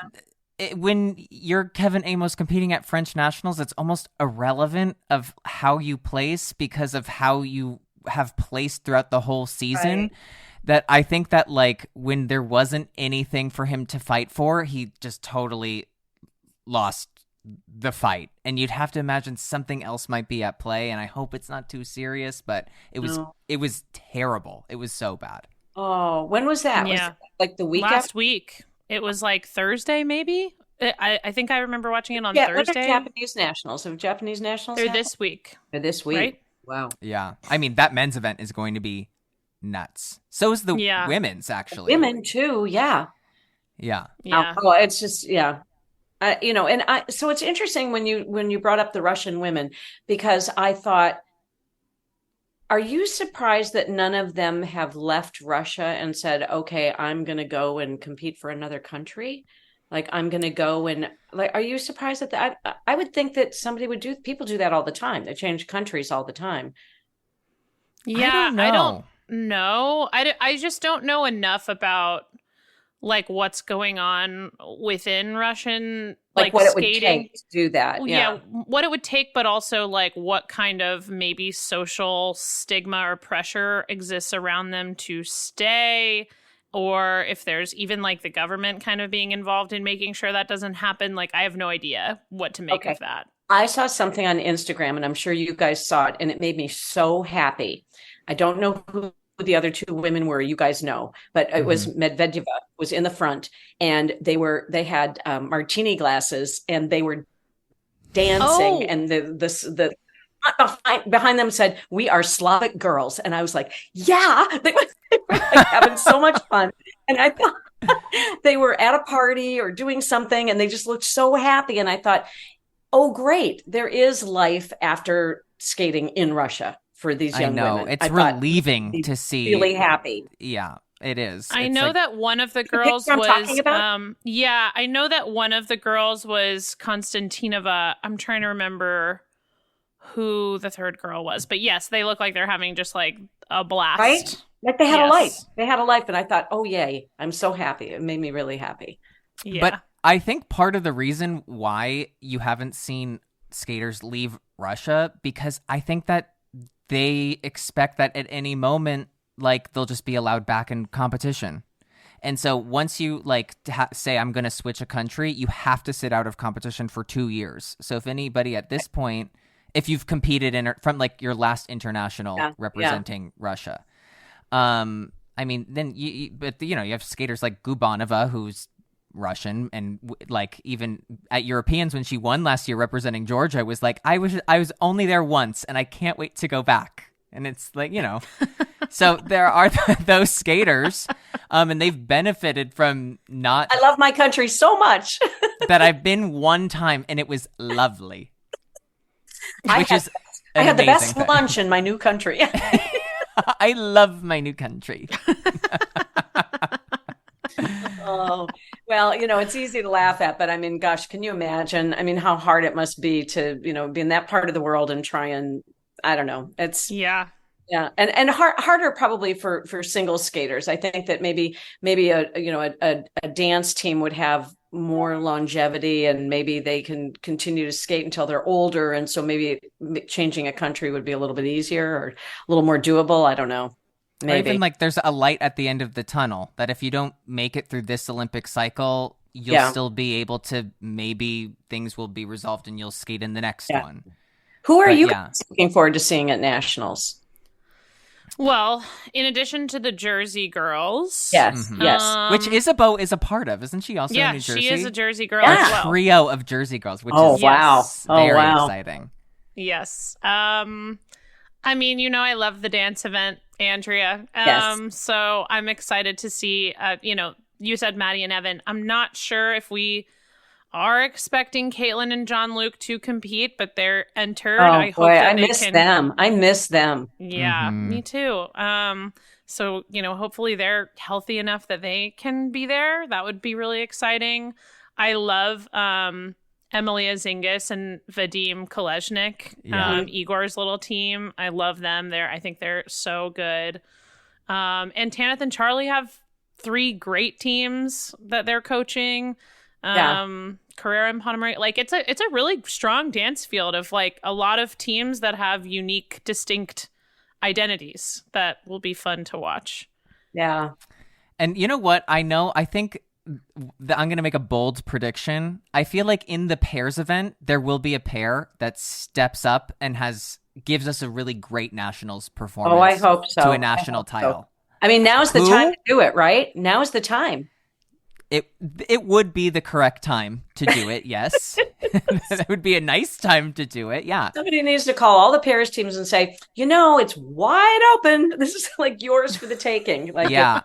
C: when you're Kevin Amos competing at French nationals, it's almost irrelevant of how you place because of how you have placed throughout the whole season. Right. That I think that like when there wasn't anything for him to fight for, he just totally lost the fight, and you'd have to imagine something else might be at play, and I hope it's not too serious, but it was terrible. It was so bad.
D: Oh, when was that?
A: Yeah.
D: Was it like the week
A: last week. It was like Thursday, maybe. I think I remember watching it on Thursday.
D: Japanese nationals.
A: They're this week.
D: Right? Wow.
C: Yeah. I mean, that men's event is going to be nuts. So is the women's, actually.
D: Women too. Yeah.
C: Yeah.
D: Oh, it's just so it's interesting when you brought up the Russian women, because I thought, are you surprised that none of them have left Russia and said, okay, I'm going to go and compete for another country? Like, I'm going to go and like, are you surprised at that? I would think that people do that all the time. They change countries all the time.
A: Yeah. I don't know. I just don't know enough about like what's going on within Russian like
D: what
A: skating.
D: It would take to do that.
A: Yeah, what it would take, but also like what kind of maybe social stigma or pressure exists around them to stay, or if there's even like the government kind of being involved in making sure that doesn't happen. Like I have no idea what to make of that.
D: I saw something on Instagram, and I'm sure you guys saw it, and it made me so happy. I don't know who the other two women were, you guys know, but it was Medvedeva was in the front, and they had martini glasses, and they were dancing, and the behind them said, "We are Slavic girls," and I was like, "Yeah!" They were like having so much fun, and I thought they were at a party or doing something, and they just looked so happy, and I thought, "Oh, great! There is life after skating in Russia." For these young women.
C: It's relieving to see.
D: Really happy.
C: Yeah, it is.
A: I know that one of the girls was I know that one of the girls was Konstantinova. I'm trying to remember who the third girl was. But yes, they look like they're having just like a blast.
D: Right? Like they had a life. They had a life, and I thought, "Oh yay. I'm so happy." It made me really happy.
A: Yeah.
C: But I think part of the reason why you haven't seen skaters leave Russia, because I think that they expect that at any moment, like, they'll just be allowed back in competition. And so once you, like, say, I'm going to switch a country, you have to sit out of competition for 2 years. So if anybody at this point, if you've competed from, like, your last international representing Russia, I mean, then, you have skaters like Gubanova, who's Russian, and like even at Europeans when she won last year representing Georgia, was like, I was only there once and I can't wait to go back. And it's like, so there are those skaters, and they've benefited from not.
D: I love my country so much
C: that I've been one time and it was lovely.
D: I had the best lunch in my new country.
C: I love my new country.
D: Oh, well, it's easy to laugh at, but I mean, gosh, can you imagine? I mean, how hard it must be to, be in that part of the world and try and, I don't know. It's,
A: Yeah.
D: yeah. And harder probably for single skaters. I think that maybe a dance team would have more longevity and maybe they can continue to skate until they're older. And so maybe changing a country would be a little bit easier or a little more doable. I don't know.
C: Or even
D: Maybe.
C: like there's a light at the end of the tunnel that if you don't make it through this Olympic cycle, you'll
D: Yeah.
C: still be able to, maybe things will be resolved and you'll skate in the next
D: Yeah.
C: one.
D: Who are
C: But
D: you
C: yeah.
D: looking forward to seeing at nationals?
A: Well, in addition to the Jersey girls.
D: Yes.
C: Mhm.
D: Yes.
C: Which Isabeau is a part of, isn't she also in
A: Yeah,
C: New Jersey?
A: she is a Jersey girl
D: Yeah.
A: as well.
C: Trio of Jersey girls, which
D: Oh,
C: is
D: wow. Oh,
C: very
D: wow.
C: exciting.
A: Yes. I mean, I love the dance event, Andrea.
D: Yes.
A: So I'm excited to see, you said Maddie and Evan. I'm not sure if we are expecting Caitlin and John Luke to compete, but they're entered.
D: Oh
A: I hope
D: boy,
A: that
D: I
A: they
D: miss
A: can.
D: them. I miss them.
A: Yeah,
C: Mhm.
A: me too. So, hopefully they're healthy enough that they can be there. That would be really exciting. I love Emilia Zingis and Vadim Kolesnik,
C: Yeah.
A: Igor's little team. I love them. I think they're so good. And Tanith and Charlie have 3 great teams that they're coaching. Carrera and Panamari. Like it's a really strong dance field of like a lot of teams that have unique, distinct identities that will be fun to watch.
D: Yeah.
C: And you know what? I think that I'm going to make a bold prediction. I feel like in the pairs event, there will be a pair that steps up and gives us a really great nationals performance.
D: Oh, I hope so.
C: To
D: I
C: a national
D: hope so.
C: title.
D: I mean, now's the
C: Who?
D: time to do it, right? Now is the time.
C: It would be the correct time to do it, yes. That would be a nice time to do it, yeah.
D: Somebody needs to call all the Paris teams and say, it's wide open. This is like yours for the taking. Like,
C: Yeah.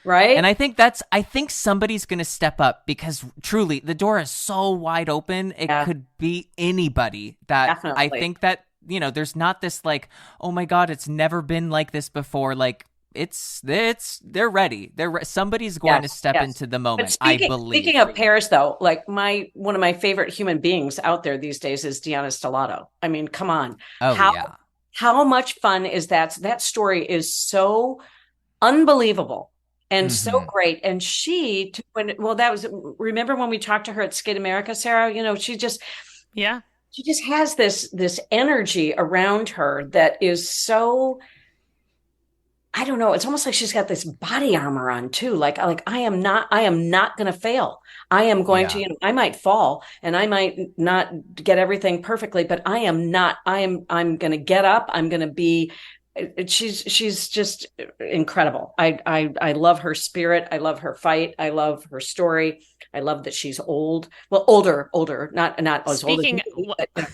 D: Right.
C: And I think somebody's going to step up because truly the door is so wide open. It could be anybody that
D: Definitely.
C: I think that, there's not this like, oh my God, it's never been like this before. Like they're ready. Somebody's going to step into the moment.
D: But
C: I believe.
D: Speaking of Paris, though, like one of my favorite human beings out there these days is Deanna Stellato. I mean, come on.
C: Oh, yeah.
D: How much fun is that? That story is so unbelievable and so great. And remember when we talked to her at Skate America, Sarah, she just has this energy around her that is so, I don't know. It's almost like she's got this body armor on too. Like I am not going to fail. I am going to, I might fall and I might not get everything perfectly, but I'm going to get up. I'm going to be, she's just incredible. I love her spirit. I love her fight. I love her story. I love that she's old. Well, older, not as old as me, but,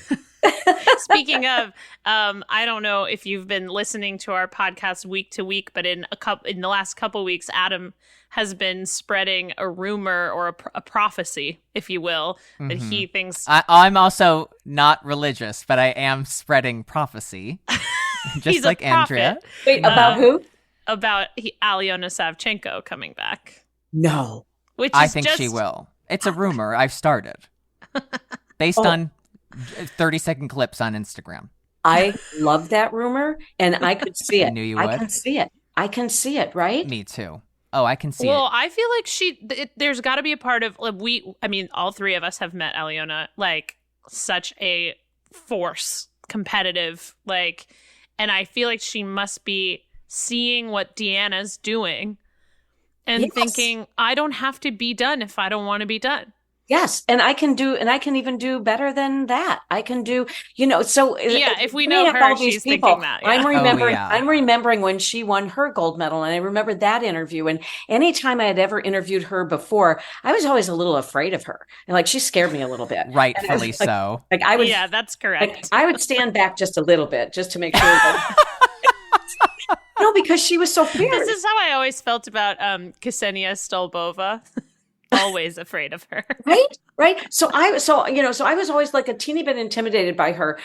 A: Speaking of, I don't know if you've been listening to our podcast week to week, but in the last couple weeks, Adam has been spreading a rumor or a prophecy, if you will, that he thinks.
C: I'm also not religious, but I am spreading prophecy, just
A: He's
C: like
A: a prophet.
C: Andrea.
D: Wait, about who?
A: About Alyona Savchenko coming back.
D: No.
A: Which
C: I
A: is
C: think
A: just,
C: she will. It's a rumor I've started based on 30-second clips on Instagram.
D: I love that rumor, and I could see it.
C: I knew you
D: I
C: would.
D: can see it, right?
C: Me too. Oh, I can see
A: Well,
C: it.
A: I feel like there's got to be a part of all 3 of us have met Alyona, like such a force, competitive, like, and I feel like she must be seeing what Deanna's doing and thinking, I don't have to be done if I don't want to be done.
D: Yes, and I can even do better than that. I can do, so
A: if we
D: bringing
A: know
D: up
A: her,
D: all these
A: she's
D: people,
A: thinking that. Yeah.
D: I'm remembering when she won her gold medal, and I remember that interview. And anytime I had ever interviewed her before, I was always a little afraid of her, and like she scared me a little bit.
C: Rightfully so.
D: Like I would,
A: Yeah, that's correct.
D: like, I would stand back just a little bit just to make sure that. No, because she was so fierce.
A: This is how I always felt about Ksenia Stolbova. always afraid of her.
D: Right. So I was always like a teeny bit intimidated by her,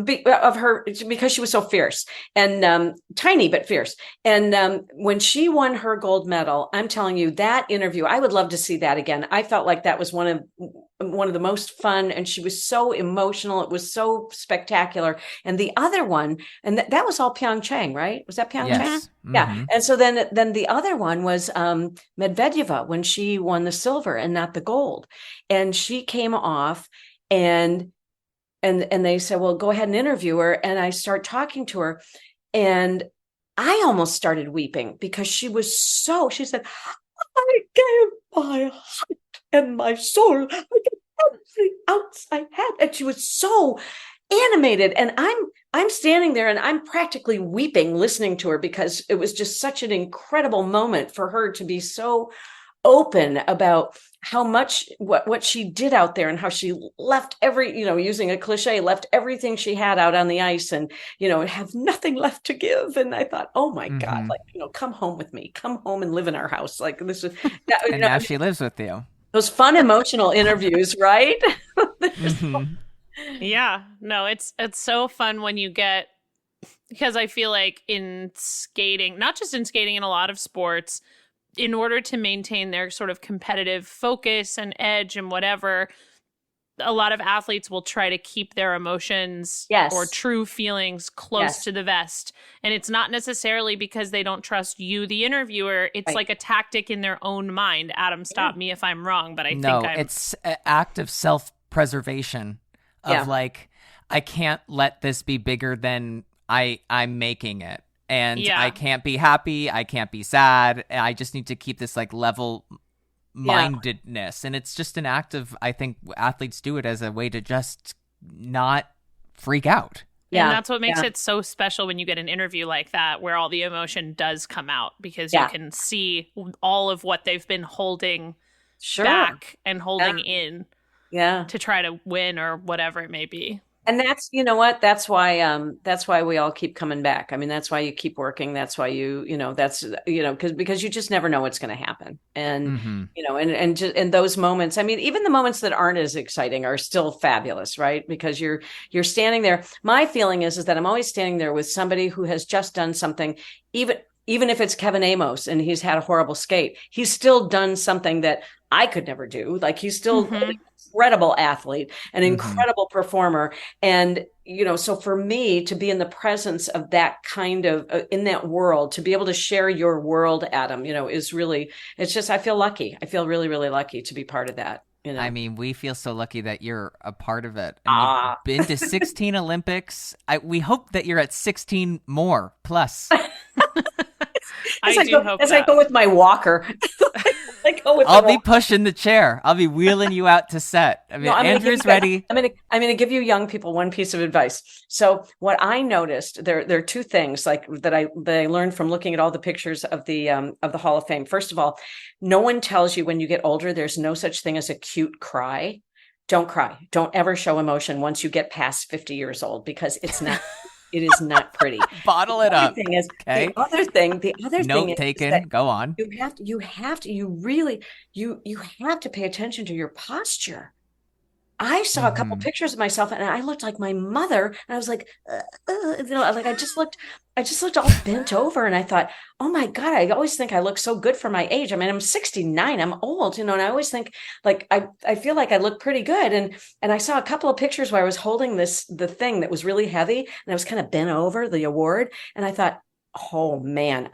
D: because she was so fierce and tiny but fierce. And when she won her gold medal, I'm telling you, that interview, I would love to see that again. I felt like that was one of the most fun, and she was so emotional. It was so spectacular. And the other one, and that was all Pyeongchang, right? Was that Pyeongchang?
C: Yes.
D: Yeah. And so then the other one was Medvedeva, when she won the silver and not the gold. And she came off and they said, well, go ahead and interview her. And I start talking to her, and I almost started weeping because she said, I gave my heart and my soul. I gave everything else I had. And she was so animated. And I'm standing there and I'm practically weeping listening to her, because it was just such an incredible moment for her to be so open about how much what she did out there, and how she left using a cliche, left everything she had out on the ice, and have nothing left to give. And I thought, oh my God, come home with me, come home and live in our house. Like, this is that,
C: and now she lives with you.
D: Those fun, emotional interviews, right?
A: Yeah, no, it's so fun when you get, because I feel like in skating, not just in skating, in a lot of sports, in order to maintain their sort of competitive focus and edge and whatever, a lot of athletes will try to keep their emotions or true feelings close to the vest. And it's not necessarily because they don't trust you, the interviewer. It's like a tactic in their own mind. Adam, stop me if I'm wrong, but I think
C: it's an act of self-preservation of I can't let this be bigger than I'm making it. And I can't be happy. I can't be sad. I just need to keep this level mindedness. And it's just an act of, I think athletes do it as a way to just not freak out.
A: Yeah. And that's what makes it so special when you get an interview like that, where all the emotion does come out, because you can see all of what they've been holding back and holding in to try to win or whatever it may be.
D: And that's, that's why we all keep coming back. I mean, that's why you keep working. That's why because you just never know what's going to happen. And, and those moments, I mean, even the moments that aren't as exciting are still fabulous, right? Because you're standing there. My feeling is that I'm always standing there with somebody who has just done something, even if it's Kevin Amos and he's had a horrible skate, he's still done something that I could never do. Like, he's still an incredible athlete, an incredible performer. And, so for me to be in the presence of that kind of, in that world, to be able to share your world, Adam, is really, it's just, I feel lucky. I feel really, really lucky to be part of that.
C: I mean, we feel so lucky that you're a part of it. And you've been to 16 Olympics. We hope that you're at 16 more plus.
A: I
D: go with my walker.
C: I'll be pushing the chair. I'll be wheeling you out to set. I mean, Andrew's ready.
D: I'm going to give you young people one piece of advice. So what I noticed, there are two things that I learned from looking at all the pictures of the Hall of Fame. First of all, no one tells you when you get older, there's no such thing as a cute cry. Don't cry. Don't ever show emotion once you get past 50 years old, because it's not. It is not pretty.
C: Bottle it up.
D: The other thing
C: Note taken. Go on.
D: You have to pay attention to your posture. I saw a couple pictures of myself and I looked like my mother, and I was like, I just looked all bent over, and I thought, oh my God, I always think I look so good for my age. I mean, I'm 69, I'm old, and I always think I feel like I look pretty good. And I saw a couple of pictures where I was holding the thing that was really heavy, and I was kind of bent over the award. And I thought, oh man,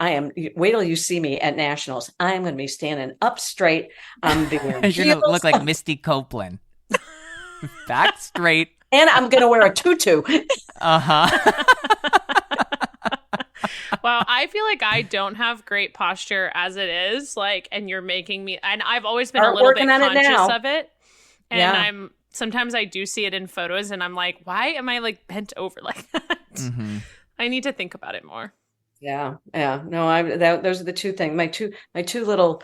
D: wait till you see me at nationals. I'm going to be standing up straight. You're
C: going to look like Misty Copeland. Back straight.
D: And I'm going to wear a tutu.
A: Wow, I feel like I don't have great posture as it is. And you're making me, and I've always been a little bit conscious of it. And sometimes I do see it in photos and I'm like, why am I bent over like that? I need to think about it more.
D: Yeah. No, those are the two things. My two little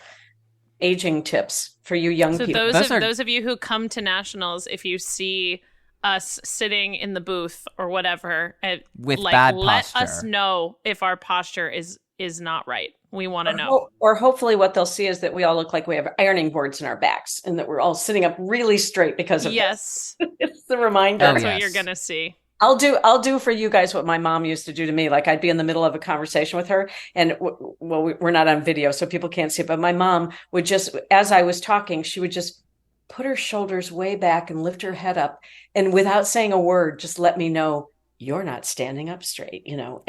D: aging tips for you young people.
A: Those of you who come to nationals, if you see us sitting in the booth or whatever,
C: with bad
A: let
C: posture,
A: us know if our posture is is not right. We want to know.
D: Or hopefully what they'll see is that we all look like we have ironing boards in our backs and that we're all sitting up really straight because of
A: yes.
D: this. It's the reminder.
A: That's what you're going to see.
D: I'll do for you guys what my mom used to do to me. Like I'd be in the middle of a conversation with her and we're not on video, so people can't see it. But my mom would just, as I was talking, she would just put her shoulders way back and lift her head up. And without saying a word, just let me know you're not standing up straight, and
A: oh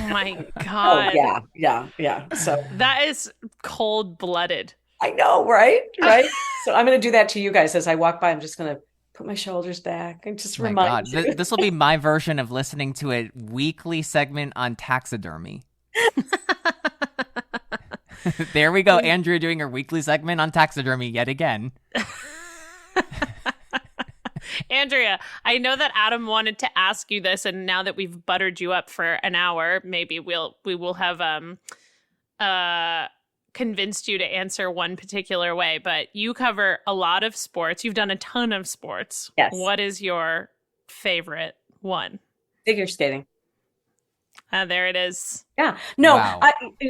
A: my God.
D: Oh, yeah. So
A: that is cold-blooded.
D: I know, right? So I'm going to do that to you guys as I walk by. I'm just going to put my shoulders back and just remind you.
C: This will be my version of listening to a weekly segment on taxidermy. There we go. Andrea doing her weekly segment on taxidermy yet again.
A: Andrea, I know that Adam wanted to ask you this, and now that we've buttered you up for an hour, maybe we will have convinced you to answer one particular way. But you cover a lot of sports. You've done a ton of sports.
D: Yes.
A: What is your favorite one?
D: Figure skating.
A: There it is.
D: Yeah. No,
C: wow.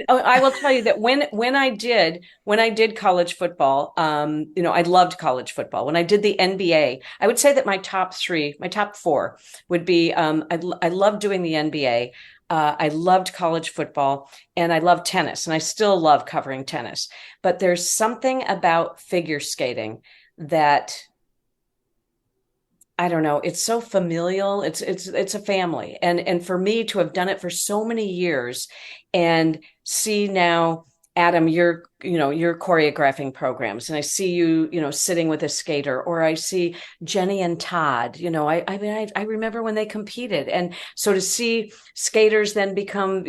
D: I will tell you that when I did college football, I loved college football. When I did the NBA, I would say that my top four would be, I loved doing the NBA. I loved college football and I loved tennis, and I still love covering tennis. But there's something about figure skating that, I don't know, it's so familial. It's a family. And for me to have done it for so many years and see now, Adam, you're choreographing programs, and I see you, sitting with a skater, or I see Jenny and Todd, I remember when they competed. And so to see skaters then become,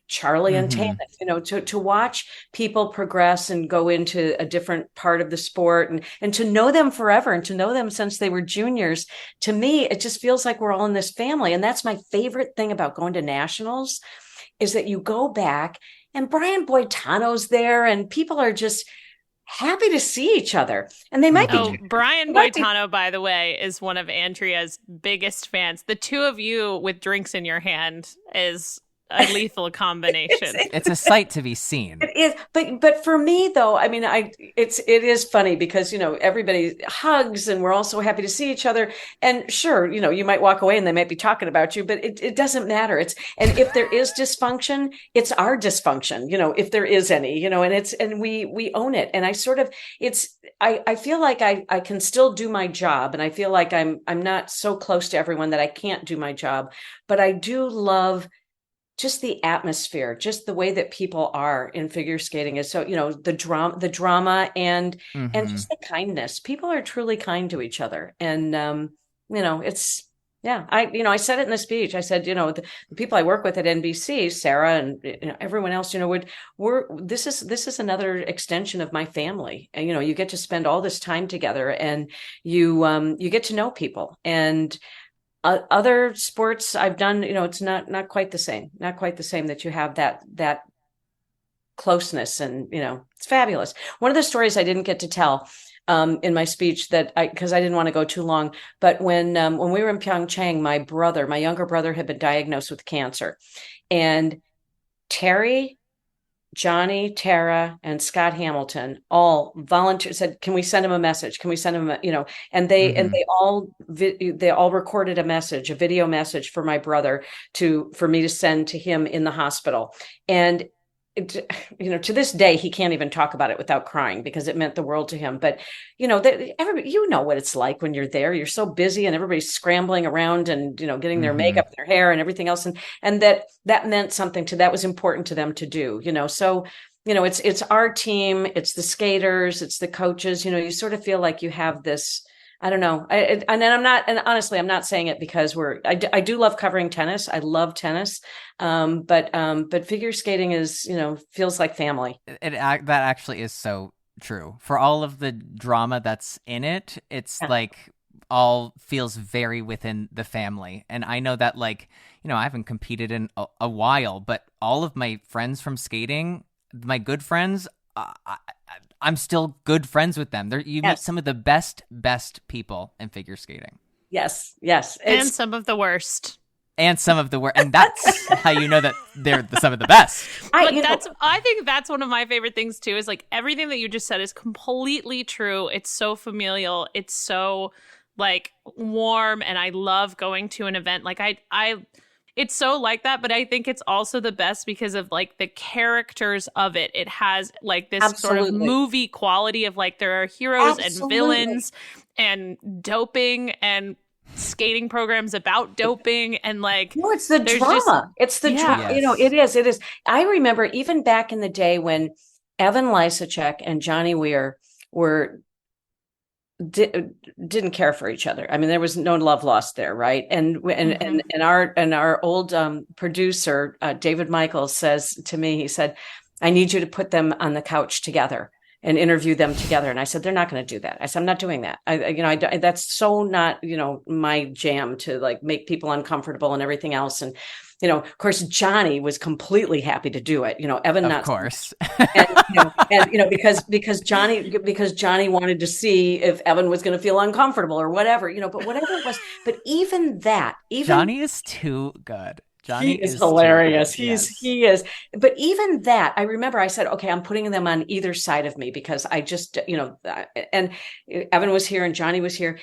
D: Charlie and Tanis, to watch people progress and go into a different part of the sport and to know them forever and to know them since they were juniors, to me, it just feels like we're all in this family. And that's my favorite thing about going to nationals, is that you go back and Brian Boitano's there and people are just happy to see each other. And they might be.
A: Brian Boitano, by the way, is one of Andrea's biggest fans. The two of you with drinks in your hand is a lethal combination.
C: It's a sight to be seen.
D: It is, but for me though, I mean, it is funny because everybody hugs and we're all so happy to see each other. And sure, you might walk away and they might be talking about you, but it doesn't matter. And if there is dysfunction, it's our dysfunction. If there is any, and we own it. And I feel like I can still do my job, and I feel like I'm not so close to everyone that I can't do my job, but I do love just the atmosphere, just the way that people are in figure skating is so, the drama and just the kindness. People are truly kind to each other. And, it's, yeah, I said it in the speech. I said, the people I work with at NBC, Sarah and everyone else, this is another extension of my family. And, you get to spend all this time together and you get to know people. And other sports I've done, it's not quite the same. Not quite the same that you have that closeness, and it's fabulous. One of the stories I didn't get to tell in my speech because I didn't want to go too long, but when we were in Pyeongchang, my younger brother had been diagnosed with cancer, and Terry, Johnny, Tara, and Scott Hamilton all volunteered, said, "Can we send him a message? Can we send him and they all recorded a video message for my brother for me to send to him in the hospital. And to this day, he can't even talk about it without crying because it meant the world to him. But, everybody, what it's like when you're there, you're so busy and everybody's scrambling around and, getting their makeup, their hair and everything else. And that meant something that was important to them to do, so, it's our team, it's the skaters, it's the coaches, you sort of feel like you have this, I don't know. And honestly, I'm not saying it because I do love covering tennis. I love tennis. But figure skating is, feels like family.
C: That actually is so true. For all of the drama that's in it, it's like all feels very within the family. And I know that I haven't competed in a while, but all of my friends from skating, my good friends, I'm still good friends with them. Meet some of the best people in figure skating.
D: Yes.
A: And some of the worst.
C: and some of the worst. And that's how you know that they're some of the best.
A: I think that's one of my favorite things too, is like everything that you just said is completely true. It's so familial. It's so like warm, and I love going to an event. Like I it's so like that, but I think it's also the best because of like the characters of it. It has like this sort of movie quality of like there are heroes and villains and doping and skating programs about doping, and like
D: no, it's the drama. It's the drama.
C: Yes.
D: It is. I remember even back in the day when Evan Lysacek and Johnny Weir didn't care for each other. I mean, there was no love lost there, right? And our old producer David Michaels says to me, he said, "I need you to put them on the couch together and interview them together." And I said, "They're not going to do that." I said, "I'm not doing that. That's so not my jam to like make people uncomfortable and everything else." And of course, Johnny was completely happy to do it. Evan, not
C: of course,
D: because Johnny wanted to see if Evan was going to feel uncomfortable or whatever. But whatever it was. But even
C: Johnny is too good. Johnny
D: is hilarious. He is. But even that, I remember I said, okay, I'm putting them on either side of me because I just, and Evan was here and Johnny was here.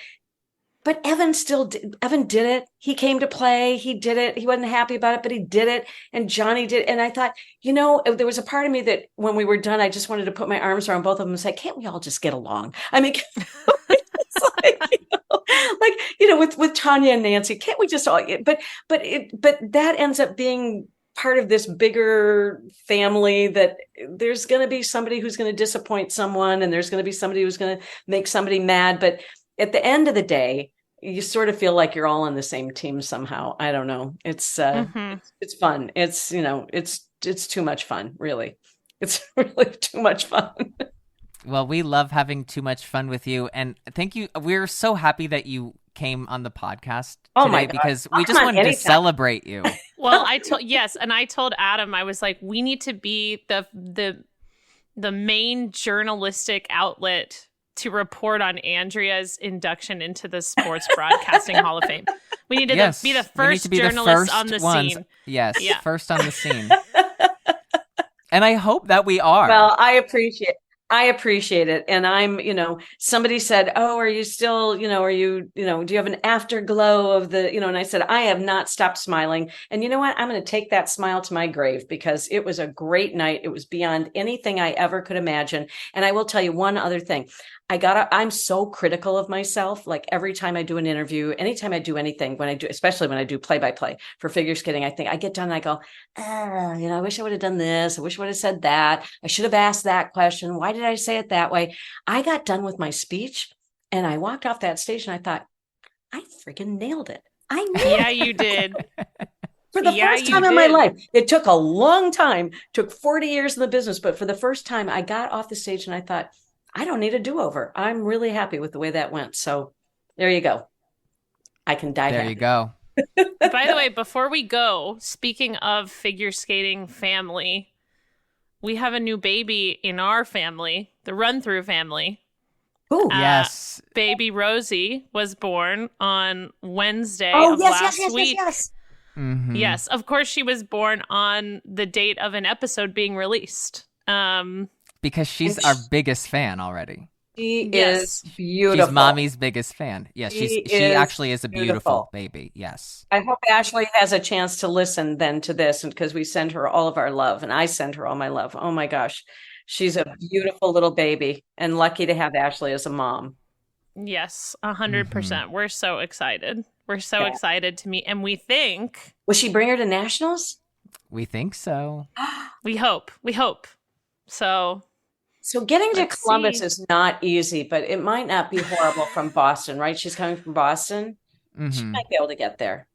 D: But Evan did it. He came to play. He did it. He wasn't happy about it, but he did it. And Johnny did. And I thought, there was a part of me that when we were done, I just wanted to put my arms around both of them and say, can't we all just get along? I mean, it's with Tanya and Nancy, can't we just all, but that ends up being part of this bigger family, that there's going to be somebody who's going to disappoint someone, and there's going to be somebody who's going to make somebody mad. But at the end of the day, you sort of feel like you're all on the same team somehow. I don't know. It's it's fun. It's it's too much fun, really. It's really too much fun.
C: Well, we love having too much fun with you, and thank you. We're so happy that you came on the podcast today because we just wanted to celebrate you.
A: Well, I told Adam, I was like, we need to be the main journalistic outlet to report on Andrea's induction into the Sports Broadcasting Hall of Fame. We need to be the first journalists on the scene.
C: Yes, first on the scene. And I hope that we are.
D: Well, I appreciate it. And I'm, somebody said, "Oh, are you still, do you have an afterglow of the, and I said, I have not stopped smiling. And you know what? I'm going to take that smile to my grave because it was a great night. It was beyond anything I ever could imagine. And I will tell you one other thing. I'm so critical of myself. Like every time I do an interview, anytime I do anything, especially when I do play-by-play for figure skating, I think I get done and I go, I wish I would have done this. I wish I would have said that. I should have asked that question. Why did I say it that way? I got done with my speech and I walked off that stage and I thought, I freaking nailed it. I nailed it.
A: Yeah, you did.
D: For the first time in my life. It took a long time, took 40 years in the business, but for the first time I got off the stage and I thought, I don't need a do-over. I'm really happy with the way that went. So there you go. I can die
C: there
D: happy.
C: You go.
A: By the way, before we go, speaking of figure skating family, we have a new baby in our family, the Run-Through family.
D: Ooh.
C: Yes.
A: Baby Rosie was born on Wednesday of last week.
D: Yes.
C: Mm-hmm.
A: Yes, of course she was born on the date of an episode being released.
C: Because she's our biggest fan already.
D: She is beautiful.
C: She's mommy's biggest fan. Yes, she actually is a beautiful baby. Yes.
D: I hope Ashley has a chance to listen then to this, and because we send her all of our love, and I send her all my love. Oh my gosh. She's a beautiful little baby and lucky to have Ashley as a mom.
A: Yes, 100%. We're so excited. We're so excited to meet, and we think...
D: Will she bring her to nationals?
C: We think so.
A: We hope.
D: So getting to Columbus is not easy, but it might not be horrible from Boston, right? She's coming from Boston. Mm-hmm. She might be able to get there.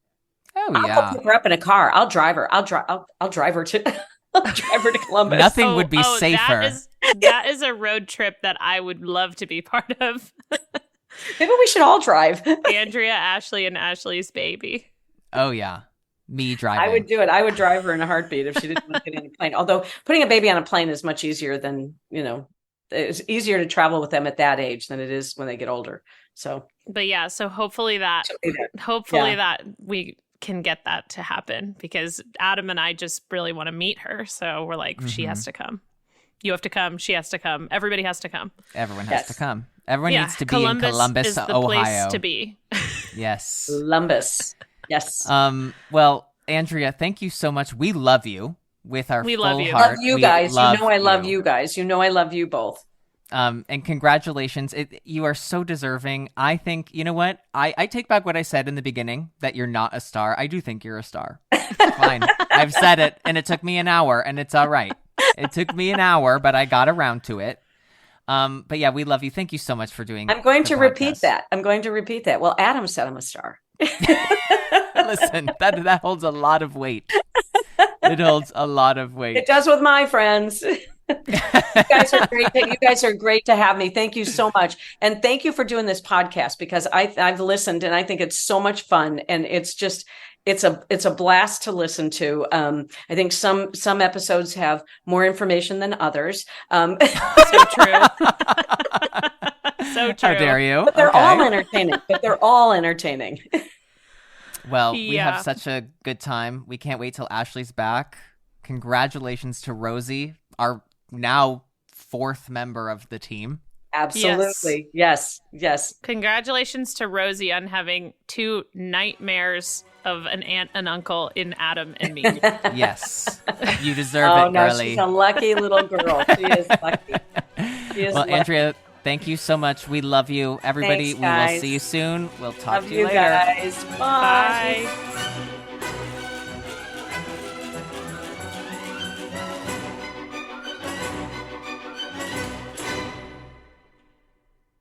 C: Oh,
D: I'll go pick her up in a car. I'll drive her. I'll drive her to... I'll drive her to Columbus.
C: Nothing would be safer.
A: That is a road trip that I would love to be part of.
D: Maybe we should all drive.
A: Andrea, Ashley, and Ashley's baby.
C: Oh, yeah. Me driving.
D: I would do it. I would drive her in a heartbeat if she didn't want to get on a plane. Although putting a baby on a plane is much easier than, it's easier to travel with them at that age than it is when they get older. So,
A: but yeah, so hopefully that can get that to happen, because Adam and I just really want to meet her. So we're like, she has to come. You have to come. She has to come. Everybody has to come.
C: Everyone has to come. Everyone needs to be
A: Columbus
C: in Columbus,
A: is the
C: Ohio.
A: place to be.
C: Yes.
D: Columbus. Yes.
C: Well, Andrea, thank you so much. We love you with our
A: We
C: full
A: love you.
C: heart.
D: Love you
C: We
D: guys. You
C: love
D: know I love
C: you.
D: you guys. You know I love you both.
C: And congratulations. You are so deserving. I think, you know what? I take back what I said in the beginning, that you're not a star. I do think you're a star. Fine. I've said it, and it took me an hour, and it's all right. It took me an hour, but I got around to it. But yeah, we love you. Thank you so much for doing
D: I'm going
C: the
D: to repeat
C: podcast.
D: that. I'm going to repeat that. Well, Adam said I'm a star.
C: Listen, that holds a lot of weight. It holds a lot of weight.
D: It does with my friends. You guys are great. You guys are great to have me. Thank you so much. And thank you for doing this podcast, because I've listened and I think it's so much fun, and it's a blast to listen to. I think some episodes have more information than others.
A: So true. So true.
C: How dare you?
D: But they're
C: Okay.
D: all entertaining.
C: Well, we
A: Yeah.
C: have such a good time. We can't wait till Ashley's back. Congratulations to Rosie, our now 4th member of the team.
D: Absolutely. Yes.
A: Congratulations to Rosie on having 2 nightmares of an aunt and uncle in Adam and me.
C: Yes. You deserve
D: Oh
C: it,
D: no,
C: girly.
D: she's a lucky little girl. She is lucky. She is
C: Well,
D: lucky.
C: Andrea, thank you so much. We love you. Everybody,
D: Thanks,
C: we will
D: guys.
C: see you soon. We'll talk
D: Love
C: to you later.
D: guys. Bye.
A: Bye.